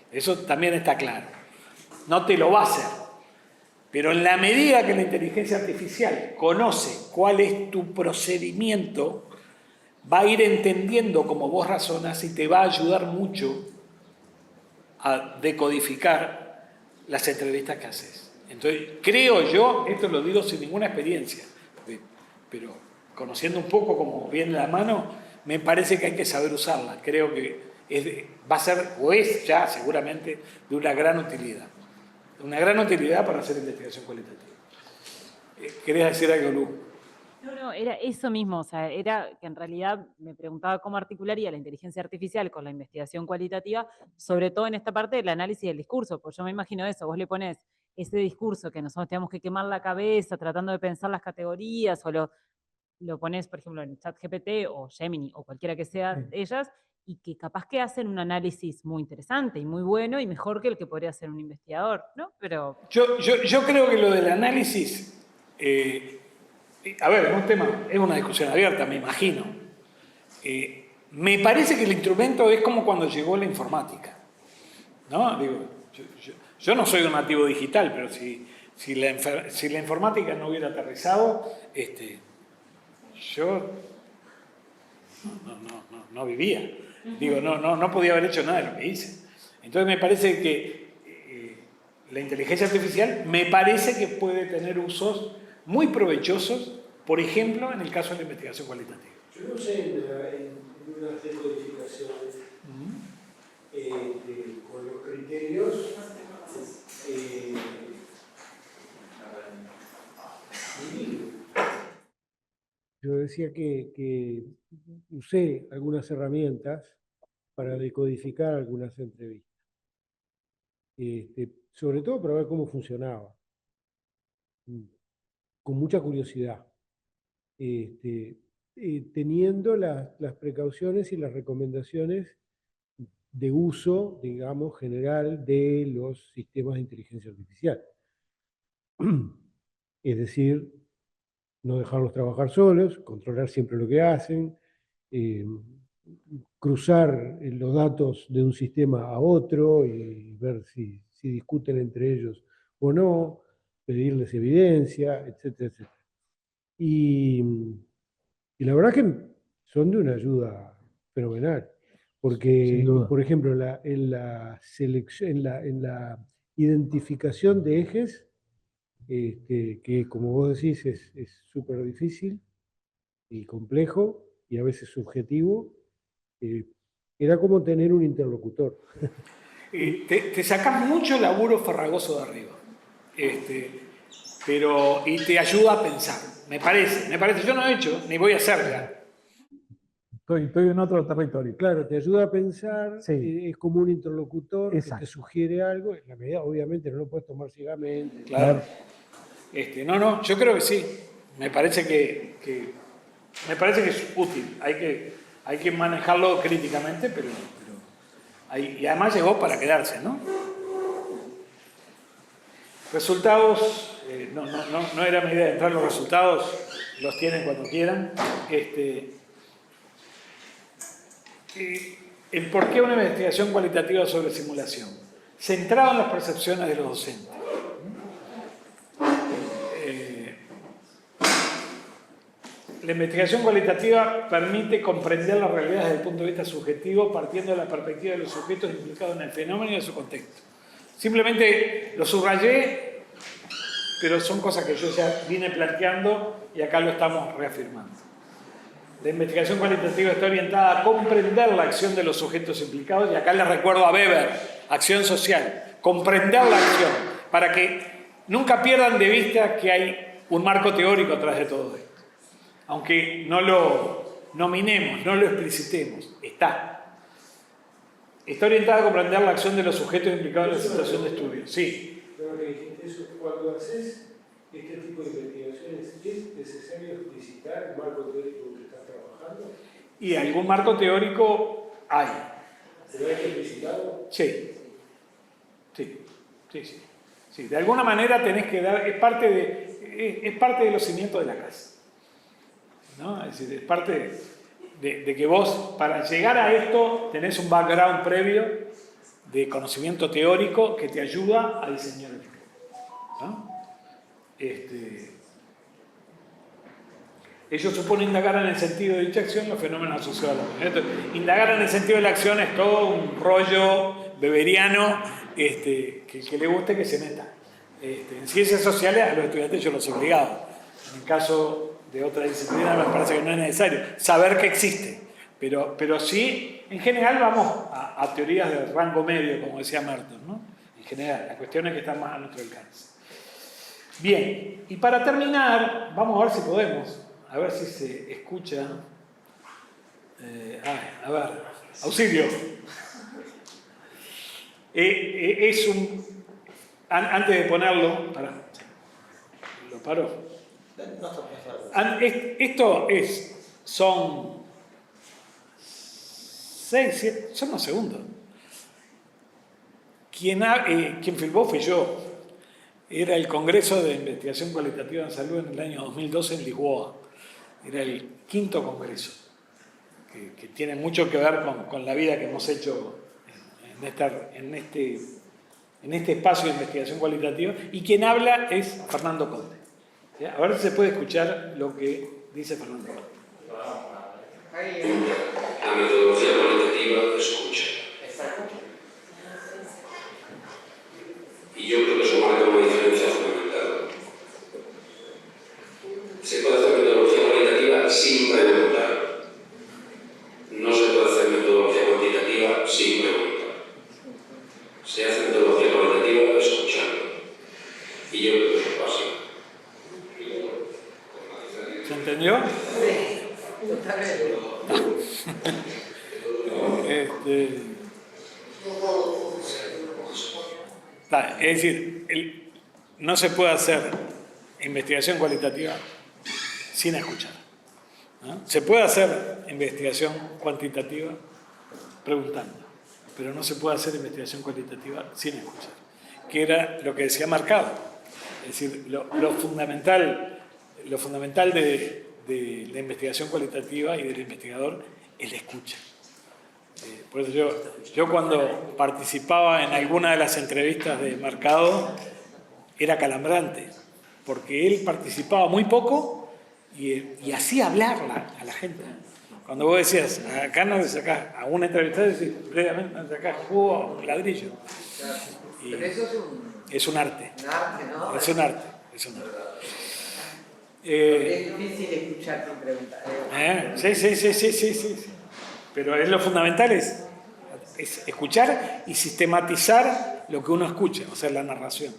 Eso también está claro. No te lo va a hacer. Pero en la medida que la inteligencia artificial conoce cuál es tu procedimiento, va a ir entendiendo cómo vos razonas y te va a ayudar mucho a decodificar las entrevistas que haces. Entonces, creo yo, esto lo digo sin ninguna experiencia, pero conociendo un poco cómo viene la mano, me parece que hay que saber usarla. Creo que va a ser, o es ya seguramente, de una gran utilidad. Una gran utilidad para hacer investigación cualitativa. ¿Querías decir algo, Lu? No, era eso mismo, o sea, era que en realidad me preguntaba cómo articularía la inteligencia artificial con la investigación cualitativa, sobre todo en esta parte del análisis del discurso, pues yo me imagino eso, vos le pones ese discurso que nosotros tenemos que quemar la cabeza tratando de pensar las categorías, o lo pones, por ejemplo, en ChatGPT o Gemini o cualquiera que sea de ellas, y que capaz que hacen un análisis muy interesante y muy bueno y mejor que el que podría hacer un investigador, ¿no? Pero Yo creo que lo del análisis, a ver, es un tema, es una discusión abierta, me imagino. Me parece que el instrumento es como cuando llegó la informática, ¿no? Digo, yo no soy un nativo digital, pero si la informática no hubiera aterrizado, yo no vivía. Digo, no podía haber hecho nada de lo que hice. Entonces me parece que la inteligencia artificial me parece que puede tener usos muy provechosos, por ejemplo, en el caso de la investigación cualitativa. Yo no sé en unas decodificaciones con los criterios yo decía que usé algunas herramientas para decodificar algunas entrevistas, sobre todo para ver cómo funcionaba, con mucha curiosidad, teniendo las precauciones y las recomendaciones de uso, digamos, general de los sistemas de inteligencia artificial. Es decir, no dejarlos trabajar solos, controlar siempre lo que hacen, cruzar los datos de un sistema a otro y ver si discuten entre ellos o no, pedirles evidencia, etcétera, etcétera. Y la verdad que son de una ayuda fenomenal, porque, por ejemplo, en la identificación de ejes, que como vos decís es súper difícil y complejo y a veces subjetivo, era como tener un interlocutor. Te sacas mucho laburo farragoso de arriba, y te ayuda a pensar, me parece, yo no he hecho, ni voy a hacer ya. Estoy en otro territorio. Claro, te ayuda a pensar, Sí. es como un interlocutor Exacto. que te sugiere algo, en la medida, obviamente, no lo puedes tomar ciegamente. Claro. Yo creo que sí. Me parece que es útil. Hay que manejarlo críticamente, pero y además llegó para quedarse, ¿no? Resultados, no era mi idea entrar en los resultados, los tienen cuando quieran. El por qué una investigación cualitativa sobre simulación, centrado en las percepciones de los docentes. La investigación cualitativa permite comprender la realidad desde el punto de vista subjetivo, partiendo de la perspectiva de los sujetos implicados en el fenómeno y de su contexto. Simplemente lo subrayé, pero son cosas que yo ya vine planteando y acá lo estamos reafirmando. La investigación cualitativa está orientada a comprender la acción de los sujetos implicados, y acá les recuerdo a Weber, acción social, comprender la acción, para que nunca pierdan de vista que hay un marco teórico atrás de todo esto. Aunque no lo nominemos, no lo explicitemos, está. Está orientada a comprender la acción de los sujetos implicados en la situación de estudio. Sí. Creo que dijiste eso. Cuando haces este tipo de investigaciones, ¿es necesario explicitar el marco teórico en que estás trabajando? Y algún marco teórico hay. ¿Pero hay que explicitarlo? Sí. Sí. De alguna manera tenés que dar, es parte de los cimientos de la casa. ¿No? Es decir, es parte de que vos, para llegar a esto, tenés un background previo de conocimiento teórico que te ayuda a diseñar el equipo. ¿No? Ellos suponen indagar en el sentido de dicha acción los fenómenos asociados a la comunidad. Entonces, indagar en el sentido de la acción es todo un rollo beberiano que le guste que se meta. En ciencias sociales a los estudiantes yo los he obligado. En el caso de otra disciplina me parece que no es necesario saber que existe. Pero sí, en general vamos a teorías de rango medio, como decía Merton, ¿no? En general, las cuestiones que están más a nuestro alcance. Bien, y para terminar, vamos a ver si podemos, a ver si se escucha. A ver, auxilio. Es un... Antes de ponerlo, pará, lo paró. Esto son 6, 7, son unos segundos. Quien filmó fui yo. Era el Congreso de Investigación Cualitativa en Salud en el año 2012 en Lisboa. Era el 5º congreso, que tiene mucho que ver con la vida que hemos hecho en este espacio de investigación cualitativa. Y quien habla es Fernando Conde. A ver si se puede escuchar lo que dice Fernando Conde. La metodología cualitativa escucha. Y yo creo que eso marca una diferencia fundamental. Se puede hacer metodología cualitativa sin preguntar. No se puede hacer metodología cuantitativa sin preguntar. Se hace metodología cualitativa escuchando. Y yo creo que eso pasa. ¿Se entendió? Sí, totalmente. Es decir, no se puede hacer investigación cualitativa sin escuchar, ¿no? Se puede hacer investigación cuantitativa preguntando, pero no se puede hacer investigación cualitativa sin escuchar, que era lo que decía Mercado. Es decir, lo fundamental de la investigación cualitativa y del investigador es la escucha. Por eso yo cuando participaba en alguna de las entrevistas de Mercado era calambrante, porque él participaba muy poco y hacía hablar a la gente. Cuando vos decías, acá no le sacás, a una entrevista decís, previamente no le sacás jugo a un ladrillo. Pero eso es un arte. un arte, ¿no? Es un arte. Es difícil escuchar sin preguntar. Sí. Pero lo fundamental es escuchar y sistematizar lo que uno escucha, o sea, la narración.